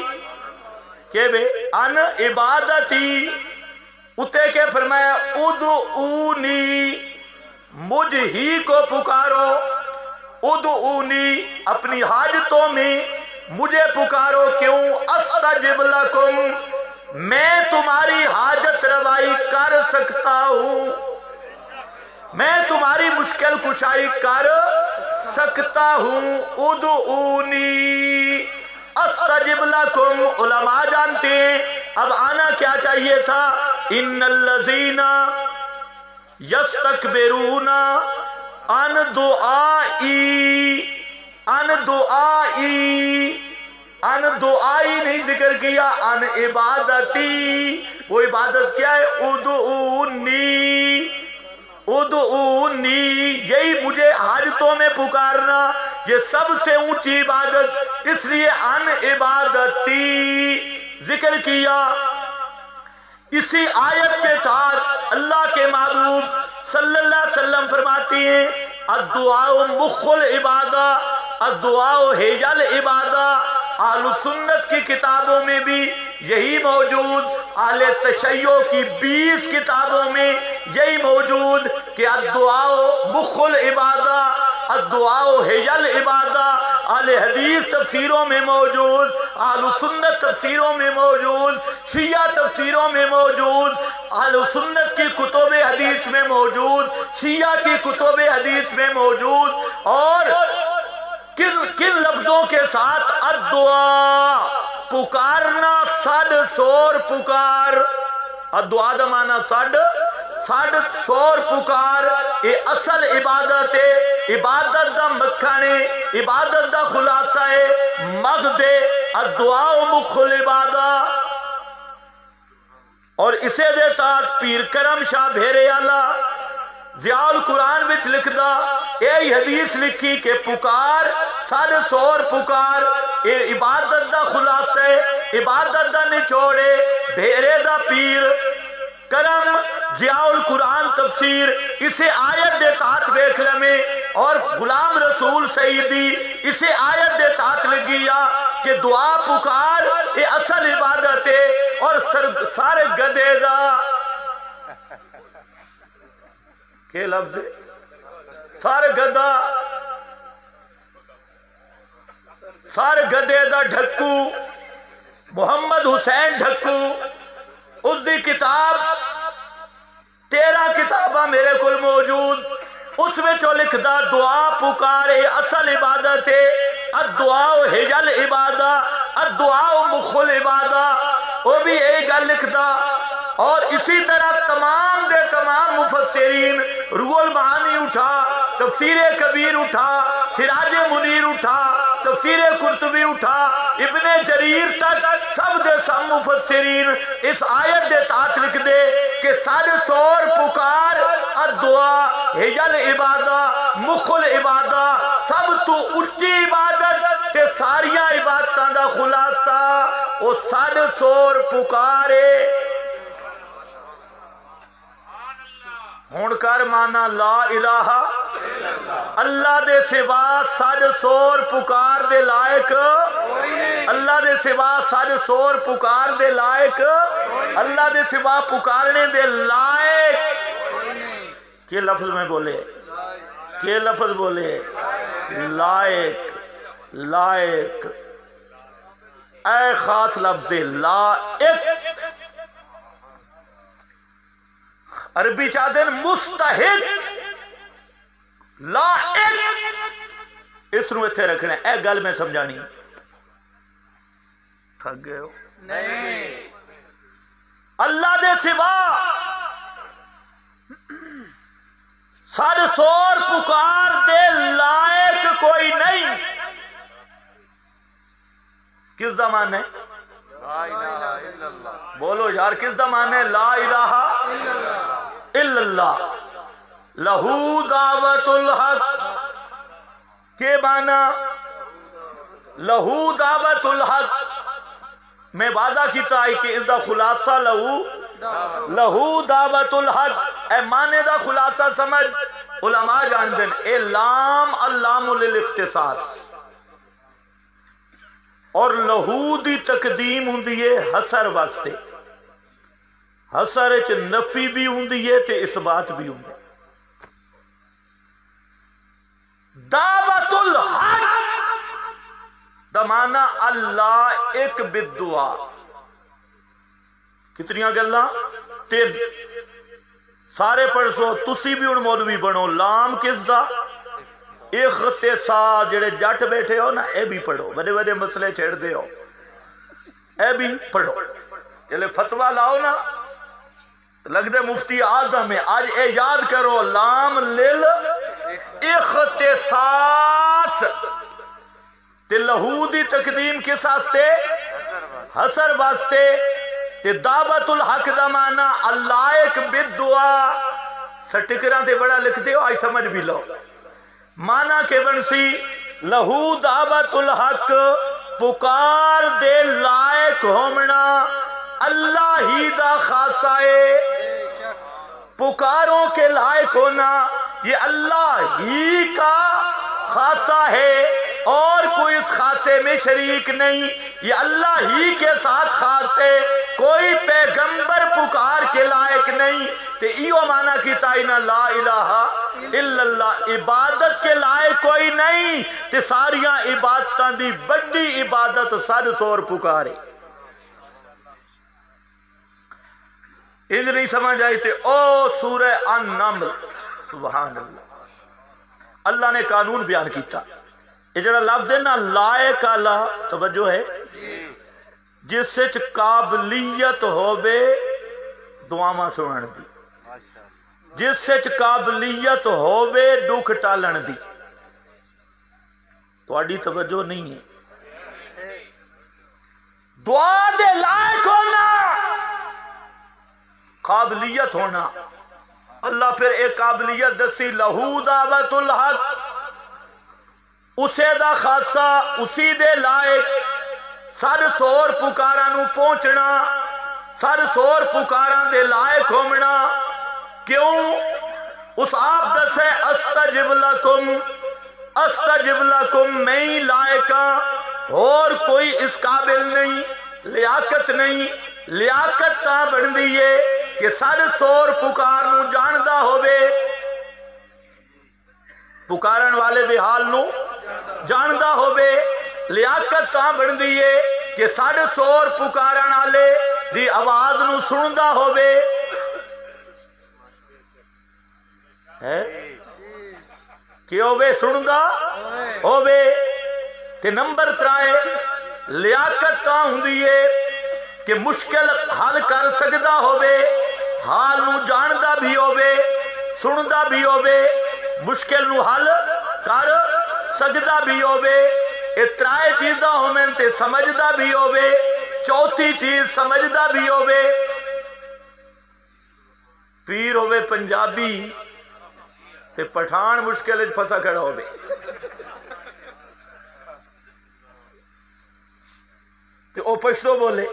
کہ بے ان عبادتی، اتے کے فرمایا ادعونی مجھ ہی کو پکارو، ادعونی اپنی حاجتوں میں مجھے پکارو، کیوں؟ استجب لکم میں تمہاری حاجت روائی کر سکتا ہوں، میں تمہاری مشکل کشائی کر سکتا ہوں، ادعونی استجب لکم۔ علماء جانتے ہیں اب آنا کیا چاہیے تھا، ان الذین یستکبرون عن دعائی، عن دعائی، عن دعائی نہیں ذکر کیا، عن عبادتی، وہ عبادت کیا ہے؟ ادعونی، ادعونی، یہی مجھے حاجتوں میں پکارنا، یہ سب سے اونچی عبادت، اس لیے عن عبادتی ذکر کیا۔ اسی آیت کے تحت اللہ کے محبوب صلی اللہ علیہ وسلم فرماتی ہیں الدعاء مخ العبادہ، الدعاء ہی العبادہ۔ اہل سنت کی کتابوں میں بھی یہی موجود، اہل تشیع کی 20 کتابوں میں یہی موجود کہ الدعاء مخ العبادہ، الدعاء هي العبادہ، اہل حدیث تفسیروں میں موجود، اہل سنت تفسیروں میں موجود، شیعہ تفسیروں میں موجود، اہل سنت کی کتب حدیث میں موجود، شیعہ کی کتب حدیث میں موجود۔ اور کن لفظوں کے ساتھ؟ الدعاء، پکارنا، صد سور پکار۔ الدعاء دا معنی صد سور پکار، اے اصل عبادت ہے، عبادت دا مکھانے، عبادت دا خلاصہ ہے، مغز ہے۔ الدعاء مخ العبادہ۔ اور اسے دے تات پیر کرم شاہ بھیرے آلہ ضیاء القرآن وچ لکھدا، اے حدیث لکھی کہ پکار، صد سور پکار، اے عبادت دا خلاصہ ہے، عبادت دا نچوڑے۔ بھیرے دا پیر کرم ضیاء القرآن تفسیر اسے آیت دے تحت دیکھ لمیں، اور غلام رسول سعیدی اسے آیت دے تحت لگیا کہ دعا پکار یہ اصل عبادت ہے، اور سارے گدے دا کہ لفظ سارے گدا، سارے گدے دا ڈھکو محمد حسین ڈھکو، اس دی کتاب 13 کتاباں میرے کل موجود، اس میں جو لکھدا دعا پکارے اصل عبادت ہے، الدعاء ہی العبادہ، الدعاء مخ العبادہ، وہ بھی ایک گل لکھدا۔ اور اسی طرح تمام دے تمام مفسرین، روح المعانی اٹھا، تفسیر کبیر اٹھا، سراج منیر اٹھا، تفسیر قرطبی اٹھا، ابن جریر تک، سب دے سب مفسرین اس آیت دے تحت لکھ دے کہ صد سور پکار، الدعاء ہی العبادہ، مخ العبادہ، سب تو اچھی عبادت تے ساریاں عبادتاں دا خلاصہ او صد سور پکارے۔ ہون کر مانا لا الہ اللہ دے سوا صد سور پکار دے لائق، اللہ دے سوا صد سور پکار دے لائق، اللہ دے سوا پکارنے دے لائق۔ کیا لفظ میں بولے؟ کیا لفظ بولے؟ لائق، لائق، اے خاص لفظ لائق۔ عربی چاہتے ہیں مستحق، لائق، اس نو اتھے رکھنا ہے۔ اے گل میں سمجھانی تھک گئے ہو؟ نہیں، اللہ دے سوا صد سور پکار دے لائق کوئی نہیں۔ کس زمان ہے؟ لا الہ الا اللہ۔ بولو یار کس زمان ہے؟ لا الہ الا اللہ۔ لہو دعوت الحق کے معنی لہو دعوت الحق میں وعدہ کیتا ہے کہ اس دا خلاصہ لہو دعوت الحق، اے معنی دا خلاصہ سمجھ علماء جان دیں، اے لام اللام للاختصاص، اور لہو دی تقدیم ہوندی ہے حسر واسطے، حسر اچ نفی بھی ہوندی ہے تے اثبات بھی ہوندی ہے۔ دعوت الحق دا معنی اللہ ایک بالدعا۔ کتنیاں گلاں؟ 3۔ سارے پڑھ سو، تسی بھی ان مولوی بنو۔ لام کس دا؟ اختصاص، جڑے جٹ بیٹھے ہو نا اے بھی پڑھو، بڑے بڑے مسئلے چھیڑ دے ہو، اے بھی پڑھو۔ جلے فتوہ لاؤ نا لگ دے مفتی اعظم ہے، آج اے یاد کرو، لام لیل اختصاص تے لہو دی تقدیم کس واسطے؟ حسر واسطے۔ تے دعوت الحق دا معنی اللہ ایک بالدعا۔ سٹکراں تے بڑا لکھ دے ہو، آج سمجھ بھی لو معنی کے بنسی لہو دعوت الحق، پکار دے لائق ہومنا اللہ ہی دا خاصہ ہے۔ پکاروں کے لائق ہونا یہ اللہ ہی کا خاصہ ہے، اور کوئی اس خاصے میں شریک نہیں، یہ اللہ ہی کے ساتھ خاص ہے، کوئی پیغمبر پکار کے لائق نہیں۔ تے ایو معنی کی تائنا لا الہ الا اللہ، عبادت کے لائق کوئی نہیں تے ساریاں عبادتاں دی بڑی عبادت سر سور پکارے. انج نہیں سمجھ آئی تے او سورہ النمل. سبحان اللہ، اللہ نے قانون بیان کیتا. یہ جڑا لفظ ہے نا لائق اللہ، توجہ ہے، جس وچ قابلیت ہوے دعاواں سنن دی، جس وچ قابلیت ہوے دکھ ٹالن دی. تہاڈی توجہ نہیں ہے. دعا دے لائق ہونا، قابلیت ہونا. اللہ پھر ایک قابلیت دسی، لہو دعوت الحق، اسے دا خاصہ، اسی دے لائق سر سور پکاراں نو پہنچنا، سر سور پکاراں دے لائق ہومنا. کیوں؟ اس آپ دسے استجب لکم، استجب لکم، میں ہی لائق ہاں، اور کوئی اس قابل نہیں، لیاقت نہیں. لیاقت تاں بن دیئے کہ سر سور پکار نو جاندا ہوئے، پکارن والے دے حال نو جاندا ہوئے. لیاقت تاں بن دیئے کہ سر سور پکارن والے دی آواز نو سندا ہوئے. کہ ہوئے سندا ہوئے. تے نمبر 3 لیاقت تاں ہوندی ہے کہ مشکل حل کر سکدا ہوئے، حال نو جاندا بھی ہوئے، سندا بھی ہوئے، مشکل نو حل کر سکدا بھی ہوئے. یہ 3 چیزاں ہومن تے سمجھدا بھی ہوئے. چوتھی چیز سمجھدا بھی ہوئے. پیر ہوئے پنجابی تے پٹھان مشکل وچ پھسا کھڑا ہوئے. تے او پشتو بولے،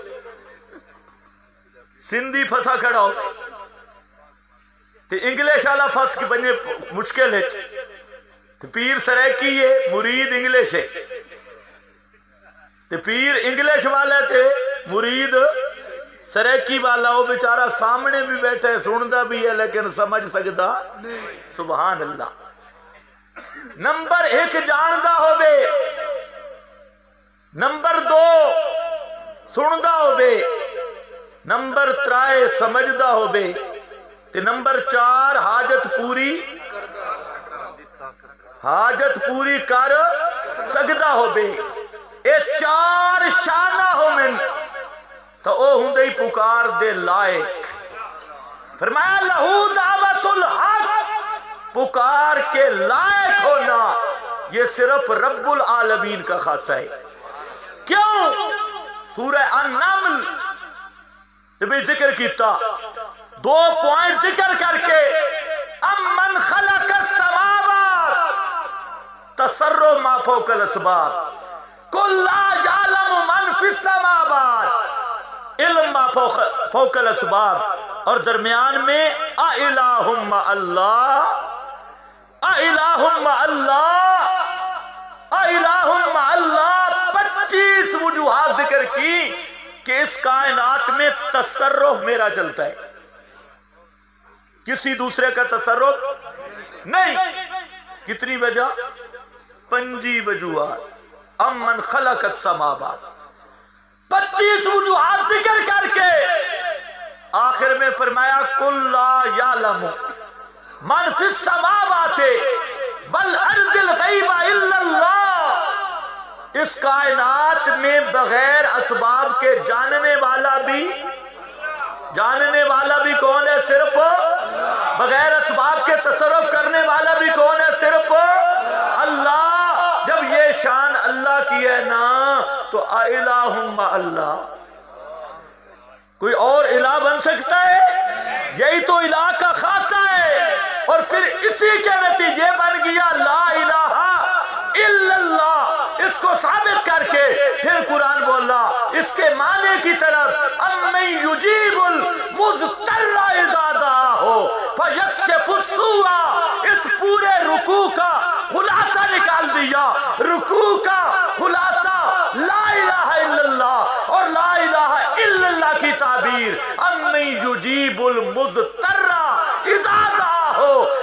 سندھی پھسا کھڑا ہوئے، تے انگلش والا پھس کے بنے مشکل ہے. تے پیر سریکی ہے، مرید انگلش ہے. تے پیر انگلش والا تے مرید سریکی والا، وہ بیچارہ سامنے بھی بیٹھا ہے، سندا بھی ہے لیکن سمجھ سکتا. سبحان اللہ. نمبر 1 جاندا ہوئے، نمبر 2 سندا ہوئے، نمبر 3 سمجھدا ہوئے، تے نمبر 4 حاجت پوری کر سکدا ہوئے. اے 4 شانہ ہومن تو او ہندے پکار دے لائق. فرمایا لہو دعوت الحق، پکار کے لائق ہونا یہ صرف رب العالمین کا خاصہ ہے. کیوں؟ سورہ النمل بھی ذکر کیتا، 2 پوائنٹ ذکر کر کے، امن خلق السماوات، تصرف ما فوق الاسباب، کل لا یعلم من فی السماوات، علم ما فوق الاسباب، اور درمیان میں اِلٰہٌ مع اللہ، اِلٰہٌ مع اللہ، اِلٰہٌ مع اللہ. 25 وجوہات ذکر کی کہ اس کائنات میں تصرف میرا چلتا ہے، کسی دوسرے کا تصرف نہیں. کتنی وجہ؟ 5 وجوہات. امن خلق السماوات، 25 وجوہات ذکر کر کے آخر میں فرمایا کل لا یعلم من فی السماوات والارض الغیب الا اللہ. اس کائنات میں بغیر اسباب کے جاننے والا بھی کون ہے؟ صرف. بغیر اسباب کے تصرف کرنے والا بھی کون ہے؟ صرف اللہ. جب یہ شان اللہ کی ہے نا تو اِلٰہٌ مع اللہ، کوئی اور الہ بن سکتا ہے؟ یہی تو الہ کا خاصہ ہے. اور پھر اسی کے نتیجے بن گیا لا الہ الا اللہ. اس کو ثابت کر کے پھر قرآن بولا اس کے معنی کی طرف، امن یجیب المضطر اذا دعاہ فیکشف السوء. اس پورے رکوع کا خلاصہ نکال دیا. رکوع کا خلاصہ لا الہ الا اللہ، اور لا الہ الا اللہ کی تعبیر امن یجیب المضطر اذا دعاہ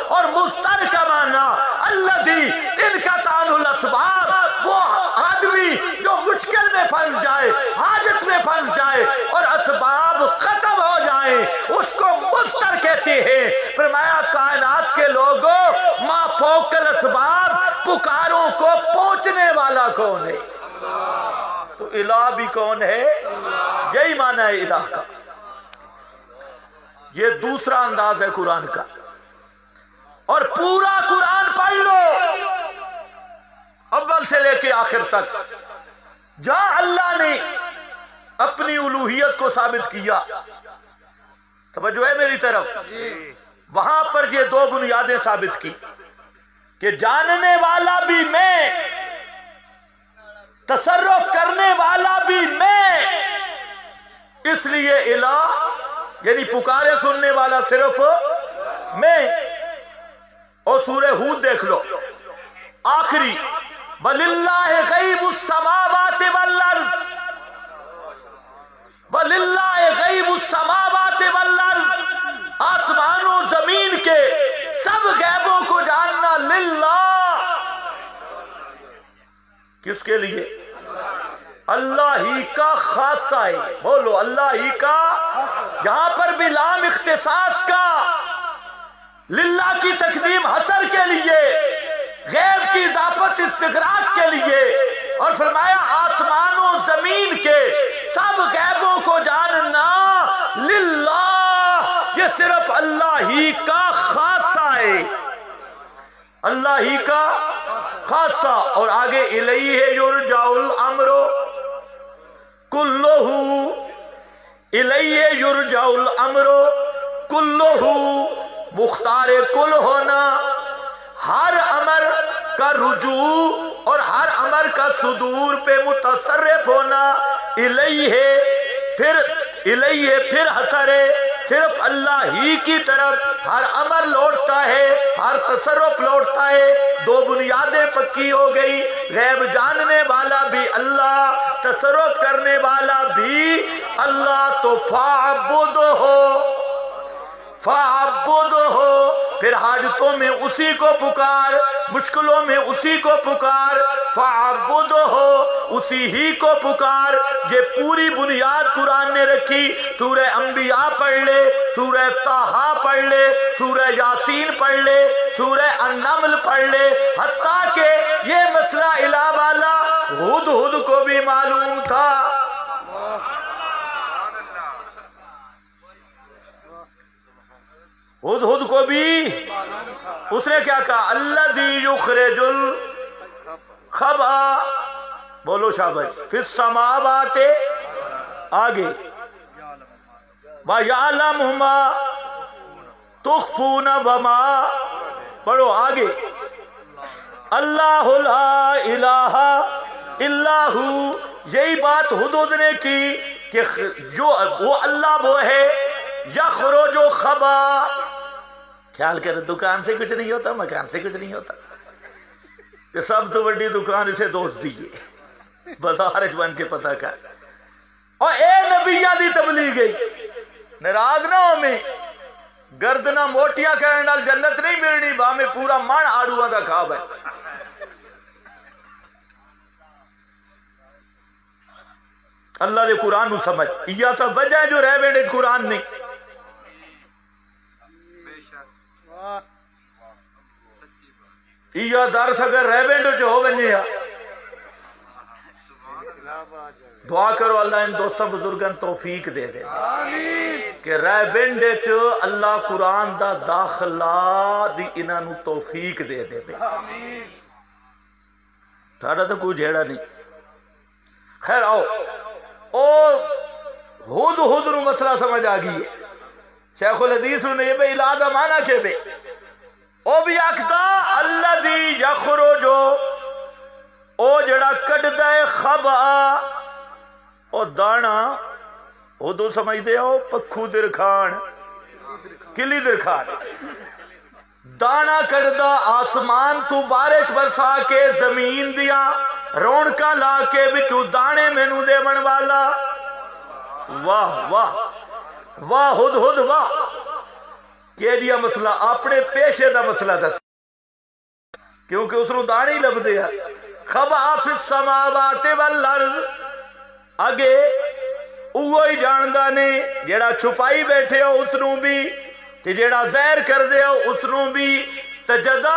اور مستر کا معنی الذی انقطع الاسباب، وہ آدمی جو مشکل میں پھنس جائے، حاجت میں پھنس جائے اور اسباب ختم ہو جائیں، اس کو مستر کہتے ہیں۔ فرمایا کائنات کے لوگوں، ما فوق الاسباب، پکاروں کو پہنچنے والا کون ہے؟ تو الہ بھی کون ہے؟ یہی معنی ہے الہ کا۔ یہ دوسرا انداز ہے قرآن کا، اور پورا قرآن پڑھ لو اول سے لے کے آخر تک، جہاں اللہ نے اپنی الوہیت کو ثابت کیا، توجہ ہے میری طرف، وہاں پر یہ دو بنیادیں ثابت کی کہ جاننے والا بھی میں، تصرف کرنے والا بھی میں، اس لیے الہ یعنی پکارے سننے والا صرف میں۔ اور سورہ ہود دیکھ لو آخری، وَلِلَّهِ غَيْبُ السَّمَاوَاتِ وَالْأَرْضِ، وَلِلَّهِ غَيْبُ السَّمَاوَاتِ وَالْأَرْضِ، آسمان و زمین کے سب غیبوں کو جاننا للہ، کس کے لیے؟ اللہ ہی کا خاصہ ہے، بولو اللہ ہی کا، یہاں پر بھی لام اختصاص کا، للہ کی تقدیم حصر کے لیے، غیب کی اضافت استغراق کے لیے، اور فرمایا آسمان و زمین کے سب غیبوں کو جاننا للہ، یہ صرف اللہ ہی کا خاصہ ہے، اللہ ہی کا خاصہ۔ اور آگے الیہ یرجع الامر کلہ، الیہ یرجع الامر کلہ، مختار کل ہونا، ہر امر کا رجوع اور ہر امر کا صدور پہ متصرف ہونا، الیہ پھر حسر ہے، صرف اللہ ہی کی طرف ہر امر لوٹتا ہے، ہر تصرف لوٹتا ہے۔ دو بنیادیں پکی ہو گئی، غیب جاننے والا بھی اللہ، تصرف کرنے والا بھی اللہ، تو فَعَبُّدْهُ، پھر حاجتوں میں اسی کو پکار، مشکلوں میں اسی کو پکار، فَعَبُّدْهُ، اسی ہی کو پکار۔ یہ پوری بنیاد قرآن نے رکھی۔ سورہ انبیاء پڑھ لے، سورہ طٰہٰ پڑھ لے، سورہ یاسین پڑھ لے، سورہ النمل پڑھ لے، حتیٰ کہ یہ مسئلہ الہ والا ہدہد کو بھی معلوم تھا۔ ہدہد کو بھی اس نے کیا کہا؟ الذی یخرج الخبأ، بولو شاباش، فی السماوات، آگے وَيَعْلَمُ مَا تُخْفُونَ وَمَا، پڑھو آگے، اللہ لا الہ الا ہو۔ یہی بات ہدہد نے کی کہ جو وہ اللہ وہ ہے، یخرج خبا، خیال کرے دکان سے کچھ نہیں ہوتا، مکان سے کچھ نہیں ہوتا، کہ سب تو بڑی دکان اسے دوست دیئے، بازار بن کے پتہ کر۔ اور اے نبیہ دی تبلیغ گئی، ناراض نہ ہو میں، گردنا موٹیاں کرنے نال جنت نہیں ملنی، باہ میں پورا من آڑوہاں دا خواب ہے۔ اللہ دے قرآن نو سمجھ، یہ سب وجہ ہے جو رہ بینڈے قرآن نہیں۔ یہ درس اگر رہ بینڈو جو ہو بننے یا دعا کرو اللہ ان دوستاں بزرگاں توفیق دے دے کہ رہ بینڈے چو اللہ قرآن دا داخلہ دی انہاں نو توفیق دے دے بے، تھاڑا تو کوئی جھیڑا نہیں۔ خیر آؤ، ہد نو مسئلہ سمجھ آگئی ہے۔ شیخ الحدیث نے یہ بے الہ مانا کے بے او بھی آکھتا الذی یخرجو، او جڑا کٹ دے خبا، او دانا، او دو سمجھ دے او پکھو درکھان، کلی درکھان، دانا کٹ دا آسمان تو بارش برسا کے زمین دیا رونکا لا کے بچو دانے میں نو دے من والا۔ واہ واہ واہ ہد واہ، کہ مسئلہ اپنے پیشے دا مسئلہ دس کیونکہ اس نو دانے ہی لب دیا خبا فی السماوات والارض اگے اوہی جاندہ نے جیڑا چھپائی بیٹھے ہو اس نو بھی تے جیڑا زہر کر دے ہو اس نو بھی تجدہ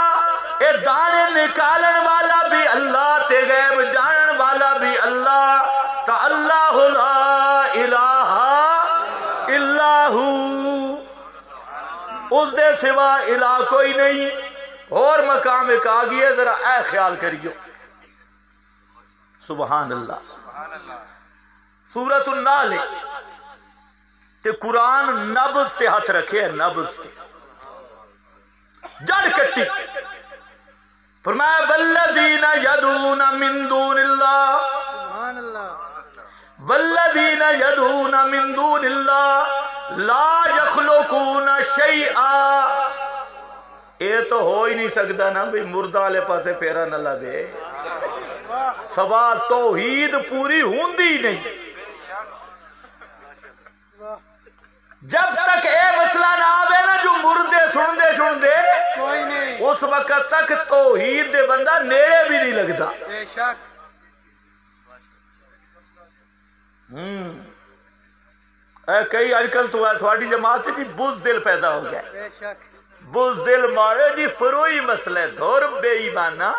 اے دانے نکالن والا بھی اللہ تے غیب جانن والا بھی اللہ تا اللہ لا الہ الا ہو اس دے سوا الہ کوئی نہیں اور مقام ایک آگئی ہے ذرا اے خیال کریو سبحان اللہ سورۃ النحل تے قرآن نبض تے ہاتھ رکھے ہے نبض تے جڑ کٹی فرمایا والذین یدعون من دون اللہ سبحان اللہ والذین یدعون من دون اللہ لا یخلقون شیئا یہ تو ہو ہی نہیں سکتا نا بھی مردہ لے پاسے پیرا نہ لگے سوال توحید پوری ہوندی نہیں جب تک اے مسئلہ نہ آوے نا جو مردے سن دے کوئی نہیں اس وقت تک توحید دے بندہ نیڑے بھی نہیں لگتا بے شک اے کئی آج کل تھوڑی جماعت جی بزدل پیدا ہو گیا بے شک بزدل مارے جی فروئی مسئلہ دور بے ایمانہ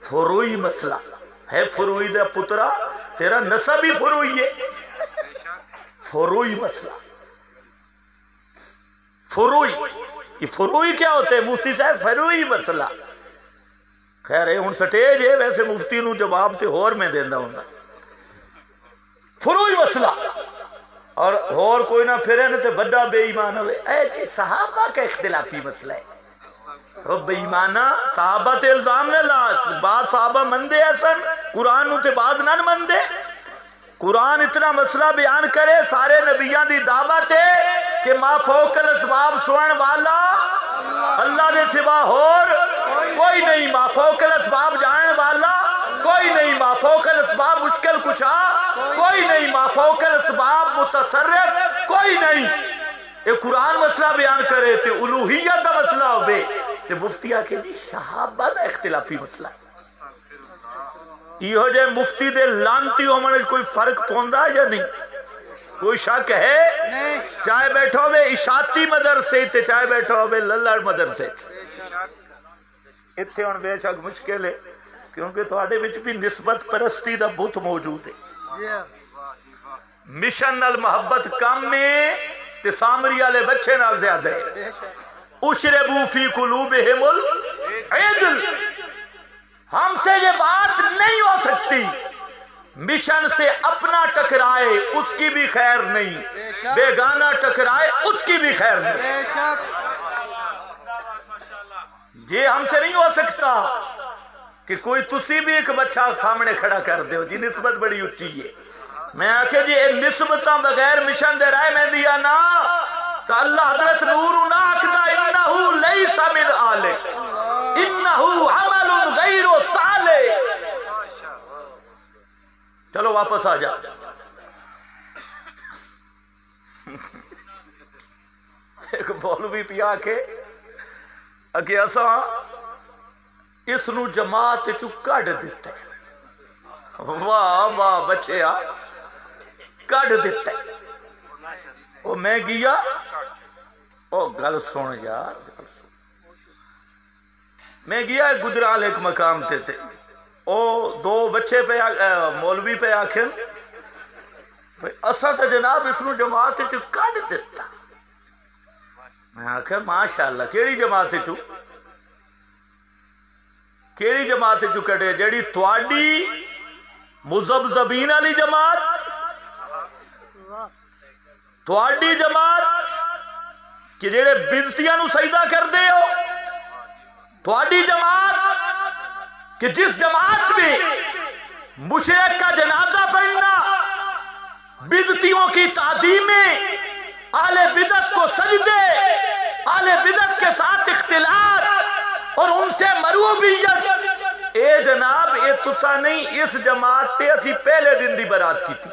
فروئی مسئلہ ہے فروئی دے پترا تیرا نسب ہی فروئی ہے فروئی مسئلہ فروئی یہ فروئی کیا ہوتے ہیں مفتی صاحب فروئی مسئلہ خیر ہے ان سٹیج ہے ویسے مفتی نو جواب تے ہور میں دیندہ ہوں فروئی مسئلہ اور کوئی نہ پھرے نہ تے بڑا بے ایمان ہوئے اے جی صحابہ کا اختلافی مسئلہ ہے وہ بے ایمانہ صحابہ تے الزام نے لاس بعض صحابہ مندے ایسن قرآن نو تے بعض نہ مندے قرآن اتنا مسئلہ بیان کرے سارے نبیان دی دعوت ہے کہ ما فوق الاسباب سوڑن والا اللہ دے سوا اور کوئی نہیں ما فوق الاسباب جانن والا کوئی نہیں ما فوق الاسباب مشکل کشا کوئی نہیں ما فوق الاسباب متصرف کوئی نہیں یہ قرآن مسئلہ بیان کرے تے الوہیت دا مسئلہ ہوئے تے مفتی آکے جی صحابہ دا اختلافی مسئلہ یہ ہو جائے مفتی دے لانتی ہو منج کوئی فرق پوندہ یا نہیں کوئی شک ہے چاہے بیٹھو ہوئے اشاعتی مدرسے تے چاہے بیٹھو ہوئے للڑ مدرسے اتھے ان بے شک مشکل ہے کیونکہ تو آڑے بچ بھی نسبت پرستی دا بہت موجود ہے مشن المحبت کام میں تے سامری والے بچے نال زیادہ ہے اشربو فی قلوبہم العدل ہم سے یہ بات نہیں ہو سکتی مشن سے اپنا ٹکرائے اس کی بھی خیر نہیں بیگانہ ٹکرائے اس کی بھی خیر نہیں یہ ہم سے نہیں ہو سکتا کہ کوئی تسی بھی ایک بچہ سامنے کھڑا کر دے ہو جی نسبت بڑی اچھی ہے میں آکھے جی نسبتاں بغیر مشن دے رائے میں دیا نا تو اللہ حضرت نور نہ آکھدا انہو لیس من آلک انہو عمل غیر صالح چلو واپس آ جا ایک بولوی پیا کے اگے اساں اس نو جماعت چو کڑ دیتا ہے واہ واہ بچیا کڑ دیتا ہے او میں گیا او گل سن یار گل سن میں گیا گجرال ایک مقام تے او دو بچے پہ مولوی پہ آکھن اساں تے جناب اس نو جماعت چو کڑ دیتا میں آکھا ماشاءاللہ کیڑی جماعت چو کیڑی جماعت چو کڑے جیڑی تواڈی مذبذبین والی جماعت تواڈی جماعت کہ جیڑے بزتیاں نو سجدہ کر دے ہو تواڈی جماعت کہ جس جماعت میں مشرک کا جنازہ پڑھنا بدعتیوں کی تعظیمیں اہل بدعت کو سجدے اہل بدعت کے ساتھ اختلاط اور ان سے مروبیت اے جناب اے تسا نہیں اس جماعت تے اسی پہلے دن دی برات کی تھی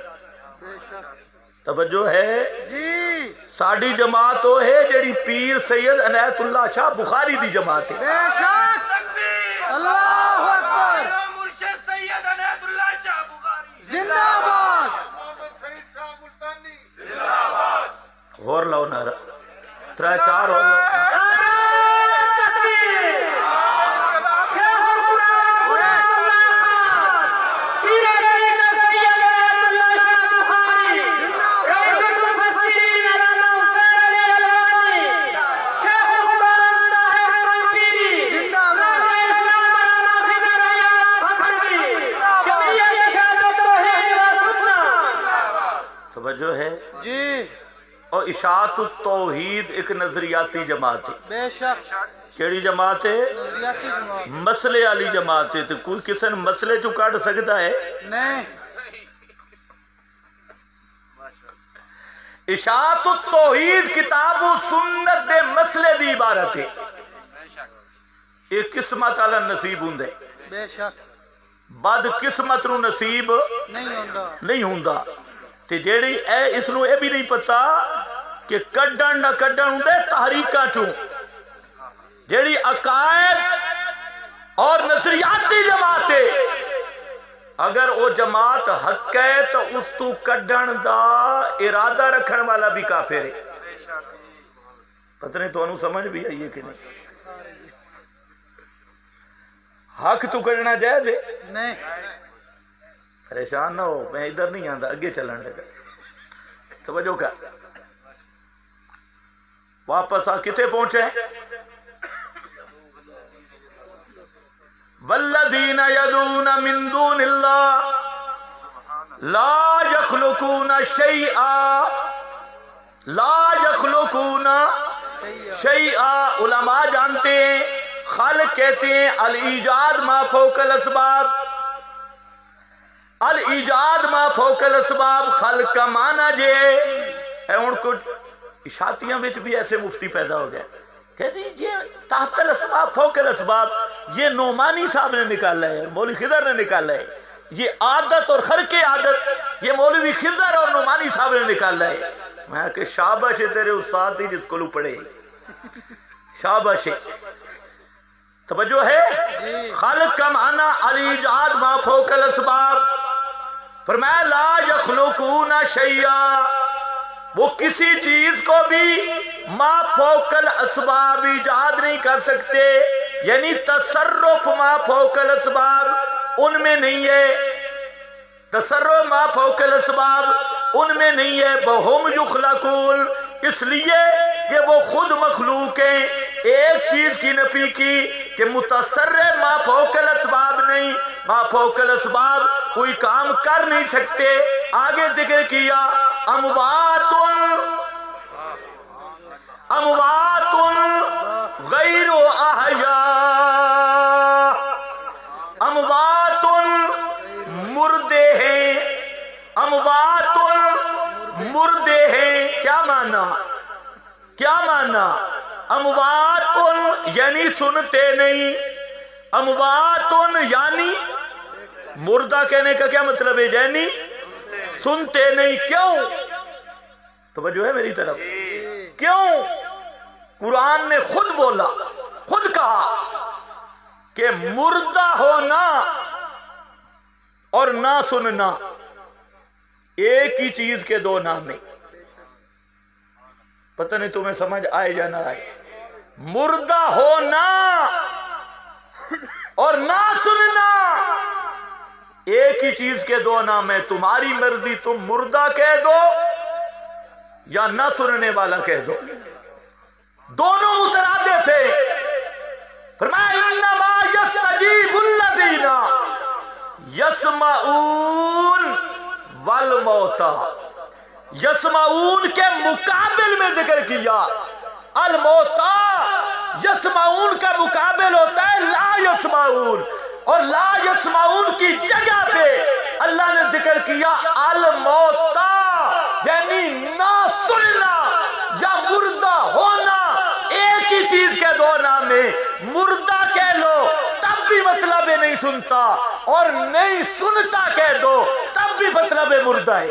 توجہ ہے جی ساڑی جماعت وہ ہے جڑی پیر سید عنایت اللہ شاہ بخاری دی جماعت ہے بے شک اللہ اکبر مرشد سید عنایت اللہ شاہ بخاری زندہ باد محمد سعید شاہ ملتانی زندہ باد اور لاؤ نعرہ 3-4 اور لاؤ توجہ ہے جی اور اشاعت التوحید ایک نظریاتی جماعت ہے بے شک کیڑی جماعت ہے نظریاتی جماعت مسئلے والی جماعت ہے تو کوئی کسی نے مسئلے چو کٹ سکتا ہے نہیں اشاعت التوحید کتاب و سنت دے مسئلے دی عبارت ہے ایک قسمت والا نصیب ہوں دے بے شک بد قسمت نو نصیب نہیں ہوندا نہیں ہوندا تے جیڑی اے اس نو اے بھی نہیں پتا کہ کڈن نہ کڈن ہوندے تحریکاں چوں جیڑی عقائد اور نظریاتی جماعت ہے اگر وہ جماعت حق ہے تو اس تو کڈن دا ارادہ رکھن والا بھی کافر ہے پتہ نہیں تو انہوں سمجھ بھی آئیے کہ نہیں حق تو کڈنا جائز ہے نہیں پریشان نہ ہو میں ادھر نہیں آندا اگے چلن لگا توجہ کر واپس آ کتے پہنچے والذین یدعون من دون اللہ لا یخلقون شیئا لا یخلقون شیئا علماء جانتے ہیں خالق کہتے ہیں الایجاد ما فوق الاسباب الایجاد ما فوق الاسباب خلق کا معنی جے ہے ان کو اشاعتیاں بچ بھی ایسے مفتی پیدا ہو گئے کہتے ہیں یہ تحت الاسباب فوق الاسباب یہ نعمانی صاحب نے نکالا ہے مولوی خضر نے نکالا ہے یہ عادت اور خرق عادت یہ مولوی خضر اور نعمانی صاحب نے نکالا ہے میں کہ شاباش تیرے استاد تھی جس کو لو پڑھے شاباش توجہ ہے خالق کا معنی الایجاد ما فوق الاسباب فرمایا لا یخلقون شیئا وہ کسی چیز کو بھی ما فوق الاسباب ایجاد نہیں کر سکتے یعنی تصرف ما فوق الاسباب ان میں نہیں ہے تصرف ما فوق الاسباب ان میں نہیں ہے بہم یخلقون اس لیے کہ وہ خود مخلوق ہیں ایک چیز کی نفی کی کہ متصرف ما فوق الاسباب نہیں ما فوق الاسباب کوئی کام کر نہیں سکتے آگے ذکر کیا اموات غیر احیاء اموات مردے ہیں اموات مردے ہیں کیا معنی کیا معنی اموات یعنی سنتے نہیں اموات یعنی مردہ کہنے کا کیا مطلب ہے یعنی سنتے نہیں کیوں توجہ ہے میری طرف کیوں قرآن نے خود بولا خود کہا کہ مردہ ہونا اور نہ سننا ایک ہی چیز کے دو نام ہیں پتہ نہیں تمہیں سمجھ آئے یا نہ آئے مردہ ہونا اور نہ سننا ایک ہی چیز کے دو نام ہیں تمہاری مرضی تم مردہ کہہ دو یا نہ سننے والا کہہ دو دونوں مترادف تھے فرمایا انما یستجیب الذین یسمعون والموتى یسمعون کے مقابل میں ذکر کیا الموتى یسمعون کا مقابل ہوتا ہے لا یسمعون اور لا یسمعون کی جگہ پہ اللہ نے ذکر کیا الموتى یعنی نہ سننا یا مردہ ہونا ایک ہی چیز کے دو نام ہے مردہ کہہ لو تب بھی مطلب ہے نہیں سنتا اور نہیں سنتا کہہ دو تب بھی مطلب ہے مردہ ہے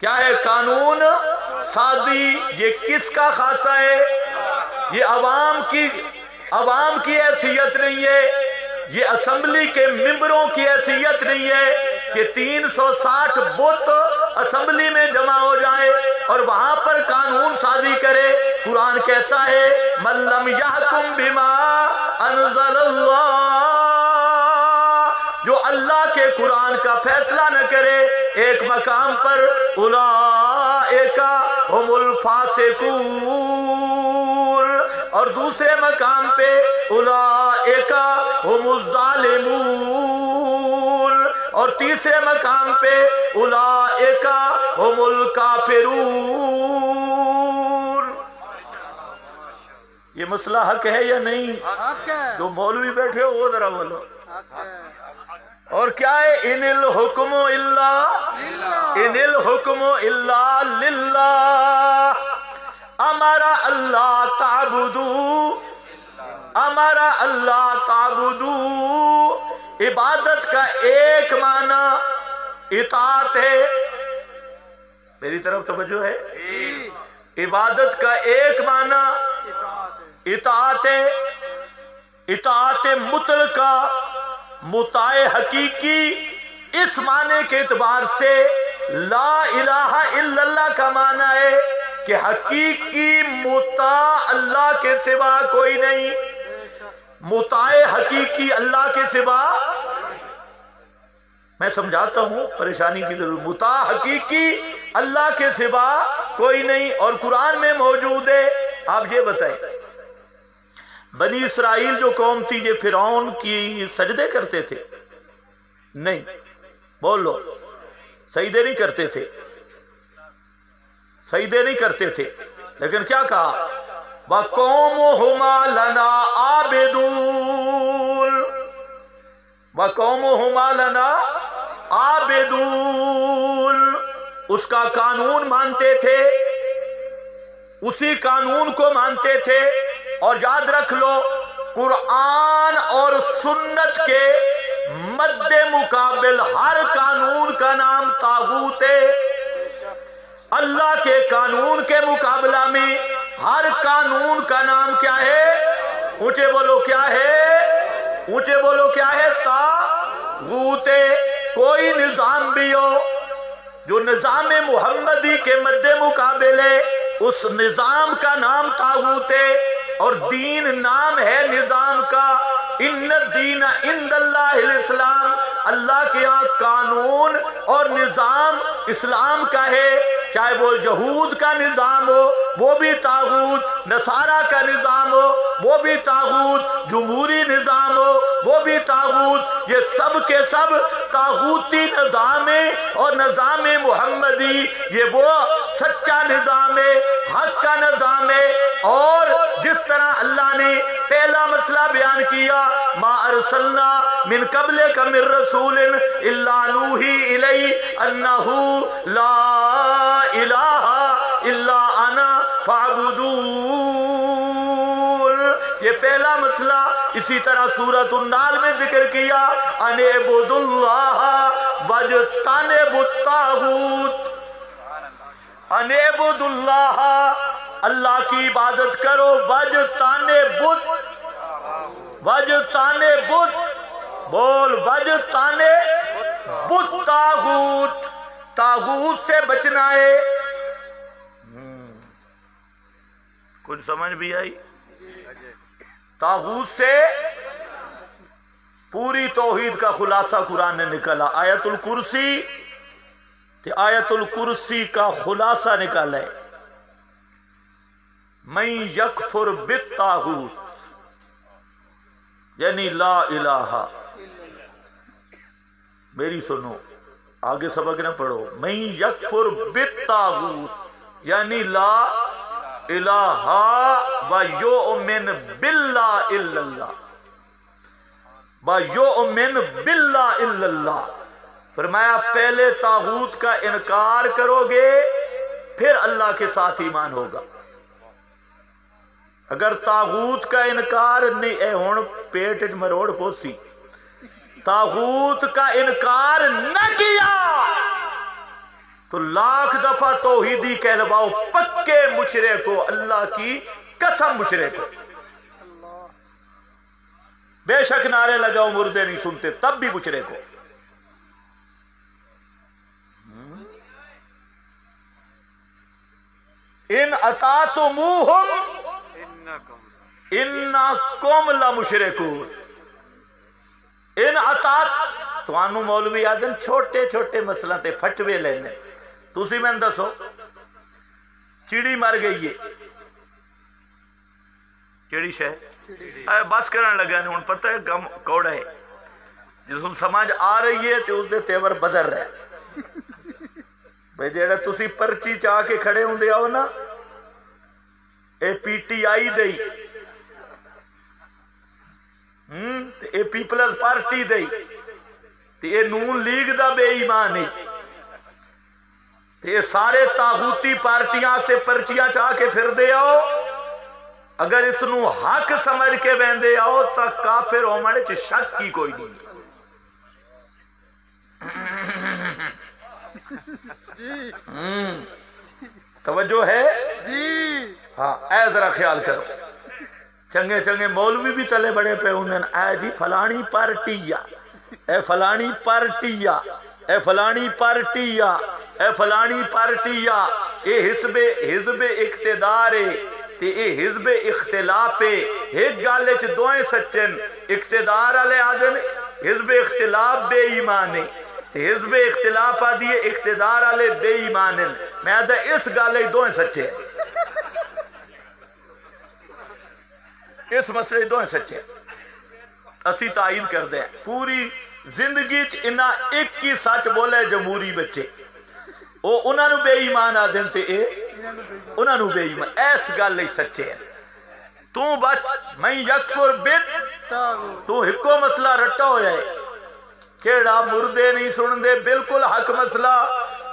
کیا ہے؟ قانون سازی. یہ کس کا خاصہ ہے؟ یہ عوام کی حیثیت نہیں ہے، یہ اسمبلی کے ممبروں کی حیثیت نہیں ہے کہ 360 بت اسمبلی میں جمع ہو جائے اور وہاں پر قانون سازی کرے. قرآن کہتا ہے من لم یحکم بما انزل اللہ، جو اللہ کے قرآن کا فیصلہ نہ کرے. ایک مقام پر اولئک هم الفاسقون اور دوسرے مقام پہ اولئک هم الظالمون اور تیسرے مقام پہ اولئک هم الکافرون. یہ مسئلہ حق ہے یا نہیں؟ حق ہے. جو مولوی بیٹھے ہو وہ ذرا بولو. حق ہے. اور کیا ہے؟ ان الحکم الا للہ امر اللہ تعبدو. عبادت کا ایک معنی اطاعت ہے. میری طرف توجہ ہے. عبادت کا ایک معنی اطاعت ہے، اطاعت مطلقہ، مطاع حقیقی. اس معنی کے اعتبار سے لا الہ الا اللہ کا معنی ہے کہ حقیقی مطاع اللہ کے سوا کوئی نہیں. مطاع حقیقی اللہ کے سوا، میں سمجھاتا ہوں، پریشانی کی ضرورت. مطاع حقیقی اللہ کے سوا کوئی نہیں اور قرآن میں موجود ہے. آپ یہ بتائیں، بنی اسرائیل جو قوم تھی یہ فرعون کی سجدے کرتے تھے؟ نہیں. بولو، سجدے نہیں کرتے تھے، سجدے نہیں کرتے تھے. لیکن کیا کہا؟ وَقَوْمُهُمَا لَنَا عَابِدُونَ، وَقَوْمُهُمَا لَنَا عَابِدُونَ. اس کا قانون مانتے تھے، اسی قانون کو مانتے تھے. اور یاد رکھ لو، قرآن اور سنت کے مد مقابل ہر قانون کا نام طاغوت ہے. اللہ کے قانون کے مقابلہ میں ہر قانون کا نام کیا ہے؟ اونچے بولو کیا ہے؟ اونچے بولو کیا ہے؟ طاغوت. کوئی نظام بھی ہو جو نظام محمدی کے مد مقابل ہے، اس نظام کا نام طاغوت ہے. اور دین نام ہے نظام کا. ان الدین عند اللہ الاسلام، اللہ کے ہاں قانون اور نظام اسلام کا ہے. چاہے وہ یہود کا نظام ہو وہ بھی طاغوت، نصارہ کا نظام ہو وہ بھی طاغوت، جمہوری نظام ہو وہ بھی طاغوت. یہ سب کے سب طاغوتی نظام ہے. اور نظام محمدی یہ وہ سچا نظام ہے، حق کا نظام ہے. اور جس طرح اللہ نے پہلا مسئلہ بیان کیا، ما ارسلنا من قبلک من رسول الا نوحی الیہ انہ لا الہ الا انا فاعبدون. یہ پہلا مسئلہ. اسی طرح سورۃ النحل میں ذکر کیا، ان اعبدوا اللہ واجتنبوا الطاغوت. ان اعبدوا اللہ، اللہ کی عبادت کرو، واجتنبوا، بول واجتنبوا الطاغوت. طاغوت سے بچنا ہے. کچھ سمجھ بھی آئی؟ طاغوت سے پوری توحید کا خلاصہ قرآن نے نکالا. آیت الکرسی، آیت الکرسی کا خلاصہ نکالا ہے. من یکفر بالطاغوت یعنی لا الہ. میری سنو، آگے سبق نہ پڑھو. من یکفر بالطاغوت یعنی لا الہ ویؤمن باللہ الا اللہ، ویؤمن باللہ الا اللہ. فرمایا پہلے طاغوت کا انکار کرو گے پھر اللہ کے ساتھ ایمان ہوگا. اگر طاغوت کا انکار نہیں اے ہون پیٹ مروڑ پوسی، طاغوت کا انکار نہ کیا تو لاکھ دفعہ توحیدی کہلواؤ، پکے مشرک ہو، اللہ کی قسم مشرک ہو۔ بے شک نعرے لگاؤ مردے نہیں سنتے، تب بھی مشرک ہو۔ ان اطعتموہم انکم لمشرکون۔ ان اطاعت توانو مولوی آدن چھوٹے چھوٹے مسئلہ تے پھٹوے لینے۔ تسی میں دسو چڑی مر گئی ہے، کیڑی شے بس کرن لگا نے، ہن پتہ ہے کم کوڑا ہے، جس ہن سمجھ آ رہی ہے تے اس دے تیور بدل رہا ہے۔ بھئی جیڑا تسی پرچی چاہ کے کھڑے ہوندے آؤ نا، اے پی ٹی آئی دئی، اے پیپلز پارٹی دئی، تے اے نون لیگ دا بے ایمان ہے، تے اے سارے طاغوتی پارٹیاں سے پرچیاں چاہ کے پھر دے آؤ، اگر اس نو حق سمجھ کے بیندے آؤ تا کافر ہومانے چھ شک کی کوئی نہیں۔ توجہ ہے جی؟ ہاں اے ذرا خیال کرو، چنگے چنگے مولوی بھی تلے بڑے پہ ہوندن، اے جی فلانی پارٹیا، اے فلانی پارٹیا، اے فلانی پارٹیا، اے فلانی پارٹیا، اے حزب اقتدار ہے تے اے حزب اختلاف ہے۔ ایک گالے چھ دوئیں سچن، اقتدار والے آدن حزب اختلاف بے ایمان ہے، حزب اختلاف آدھی ہے اقتدار والے بے ایمان ہیں۔ میں آدھا اس گالے دوئیں سچے ہیں، اس مسئلے دوئیں سچے ہیں۔ اسی تائید کر دیں پوری زندگی انہاں ایک کی سچ بولے جمہوری بچے، وہ انہاں نو بے ایمان آدھیں تے اے انہاں نو بے ایمان، ایس گالے سچے ہیں۔ تو بچ میں یکفر بت، تو ہکو مسئلہ رٹا ہو جائے، کیڑا مردے نہیں سن دے بالکل حق مسئلہ،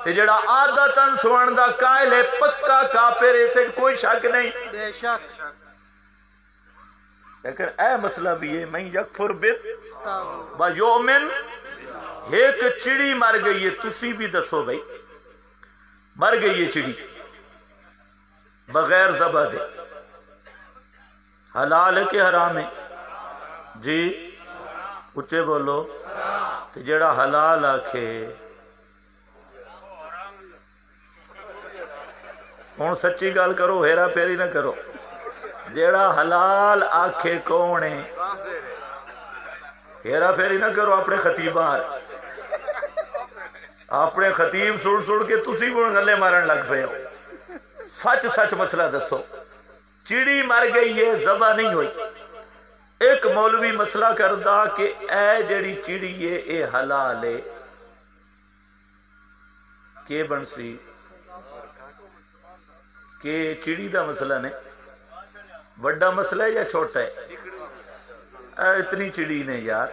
تے جڑا عادتاً سن دا قائل ہے پکا کافر، اسے کوئی شک نہیں۔ بے شک۔ لیکن اے مسئلہ بھی ہے، میں یکفر بت و یؤمن، ایک چڑی مر گئی ہے، تسی بھی دسو بھائی، مر گئی ہے چڑی بغیر ذبح دے، حلال ہے کہ حرام ہے؟ جی اچھے بولو، تو جڑا حلال آکھے ہون سچی گال کرو، ہیرا پھیری نہ کرو، جڑا حلال آکھے کون ہے؟ ہیرا پھیری نہ کرو اپنے خطیبان، اپنے خطیب سڑ سڑ کے تسی بھی گلے مارن لگ پہ ہو۔ سچ سچ مسئلہ دسو، چڑی مر گئی ہے ذبح نہیں ہوئی، ایک مولوی مسئلہ کردہ کہ اے جڑی چڑی ہے اے حلال ہے، کہ بنسی کہ چڑی دا مسئلہ نہیں، بڑا مسئلہ ہے یا چھوٹا ہے؟ اے اتنی چڑی نے یار،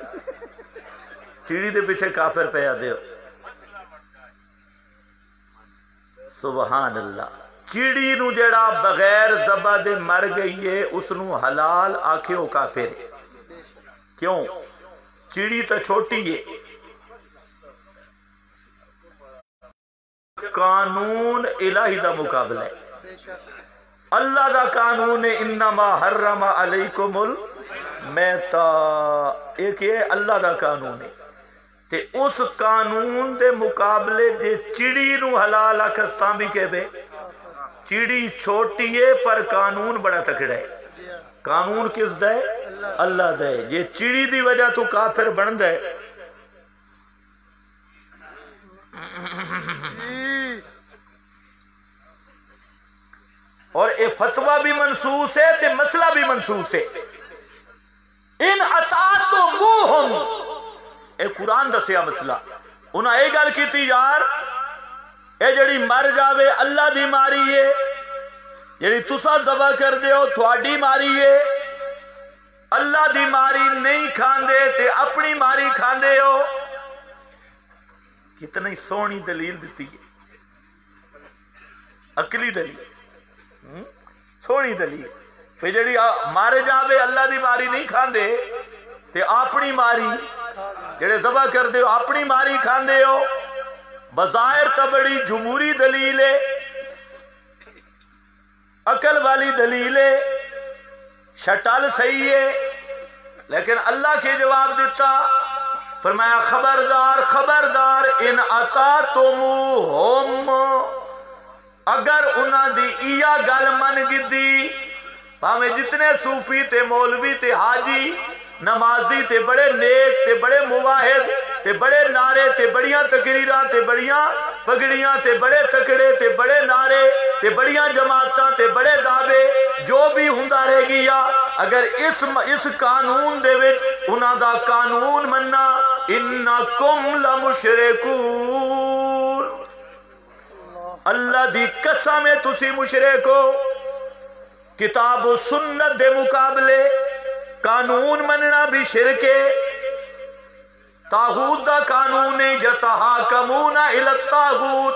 چڑی دے پیچھے کافر پہ آدھے ہو، سبحان اللہ۔ چڑی نو جڑا بغیر ذبح دے مر گئی ہے اس نو حلال آکھے ہو کافر ہے، کیوں؟ چڑی تو چھوٹی ہے، قانون الہی دا مقابلہ ہے، اللہ دا قانون ہے انما حرم علیکم المیتہ، ایک یہ اللہ دا قانون ہے، تے اس قانون دے مقابلے جے چڑی نو حلال آکھستان بھی کہہ بے، چڑی چھوٹی ہے پر قانون بڑا تکڑا ہے، قانون کس دے؟ اللہ دے، یہ چڑی دی وجہ تو کافر بن دے۔ اور اے فتوہ بھی منسوس ہے تے مسئلہ بھی منسوس ہے۔ ان اطاعتموہم، اے قرآن دسیا مسئلہ، انہاں اے گل کی تھی یار اے جڑی مر جاوے اللہ دی ماری ہے، جڑی تسا ذبح کر دے ہو تھوڑی ماری ہے، اللہ دی ماری نہیں کھاندے تے اپنی ماری کھاندے ہو۔ کتنی سونی دلیل دیتی ہے، عقلی دلیل، سونی دلیل۔ پھر جڑی مار جاوے اللہ دی ماری نہیں کھاندے تے اپنی ماری جڑے ذبح کر دے ہو اپنی ماری کھاندے ہو، بظاہر تو بڑی جمہوری دلیل ہے، عقل والی دلیل ہے، شٹل صحیح ہے، لیکن اللہ کے جواب دیتا، فرمایا خبردار خبردار ان اطاعتموہم، اگر انہاں دی ایا گل من گدی، پاویں جتنے صوفی تے مولوی تے حاجی نمازی تے بڑے نیک تے بڑے مواحد تے بڑے نعرے تے بڑیاں تقریراں تے بڑیاں پگڑیاں تے بڑے تکڑے تے بڑے نعرے تے بڑیاں جماعتاں تے بڑے دعوے جو بھی ہوندا رہ گیا، اگر اس قانون دے وچ انہاں دا قانون مننا، انکم لمشرکون، اللہ دی قسم ہے تسی مشرک ہو۔ کتاب و سنت دے مقابلے قانون مننا بھی شرک ہے، طاغوت دا قانون ہے، یتحاکمون الی الطاغوت،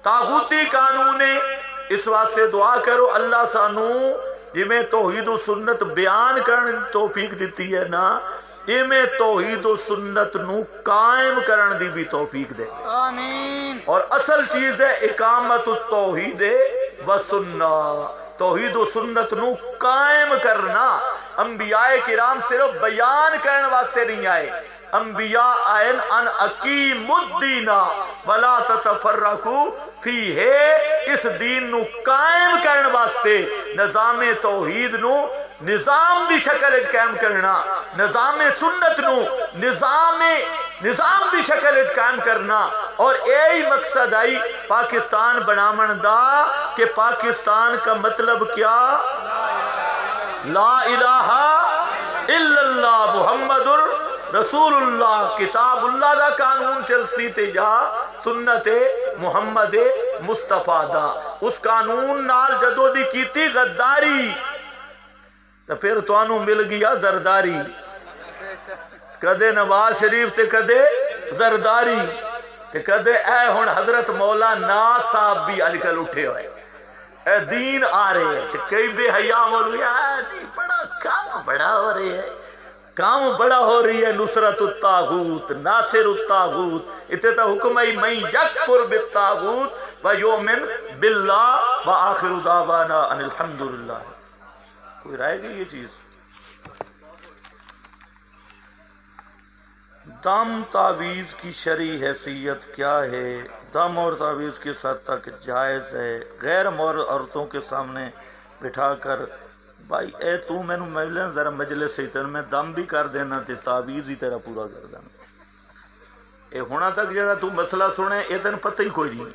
طاغوتی قانون ہے۔ اس واسطے دعا کرو اللہ سانو جی میں توحید و سنت بیان کرن توفیق دیتی ہے نا، یہ میں توحید و سنت نو قائم کرن دی بھی توفیق دے، آمین۔ اور اصل چیز ہے اقامت التوحید و سنہ، توحید و سنت نو قائم کرنا۔ انبیاء کرام صرف بیان کرنے واسطے نہیں آئے، انبیاء آئین ان اقیم الدین ولا تتفرقوا فیہ، اس دین نو قائم کرنے واسطے نظام توحید نو نظام دی شکل اچ قائم کرنا، نظام سنت نو نظام دی شکل اچ قائم کرنا، اور یہی مقصد آئی پاکستان بنامن دا کہ پاکستان کا مطلب کیا؟ لا الہ الا اللہ محمد رسول اللہ، کتاب اللہ دا قانون چلسی تے جا سنت محمد مصطفیٰ دا، اس قانون نال جدو دی کیتی غداری تو پھر توانو مل گیا زرداری، کدے نواز شریف تے کدے زرداری تے کدے اے ہن حضرت مولا ناز صاحب بھی اج کل اٹھے ہوئے، اے دین آ رہے ہیں تے کئی بے حیا مولوی نہیں، بڑا کام بڑا ہو رہے ہے، کام بڑا ہو رہی ہے، نصرت الطاغوت ناصر الطاغوت، اتنا حکم ہے من یکفر بالطاغوت ویؤمن باللہ وآخر دعوانا ان الحمدللہ۔ کوئی رائے گی یہ چیز؟ دم تعویذ کی شرعی حیثیت کیا ہے؟ دم اور تعویذ کس حد تک جائز ہے؟ غیر مور عورتوں کے سامنے بٹھا کر بھائی اے تو میں نو ملن ذرا مجلس سے تن میں دم بھی کر دینا تے تعویذ ہی تیرا پورا کر دینا، اے ہونا تک جڑا تو مسئلہ سنے اے تن پتہ ہی کوئی نہیں،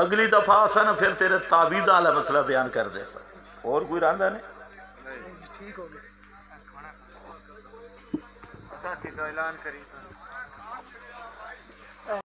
اگلی دفعہ آسا نا پھر تیرے تعویذ والا مسئلہ بیان کر دے سا۔ اور کوئی رہندا نہیں؟ ٹھیک ہو گیا۔ اعلان کری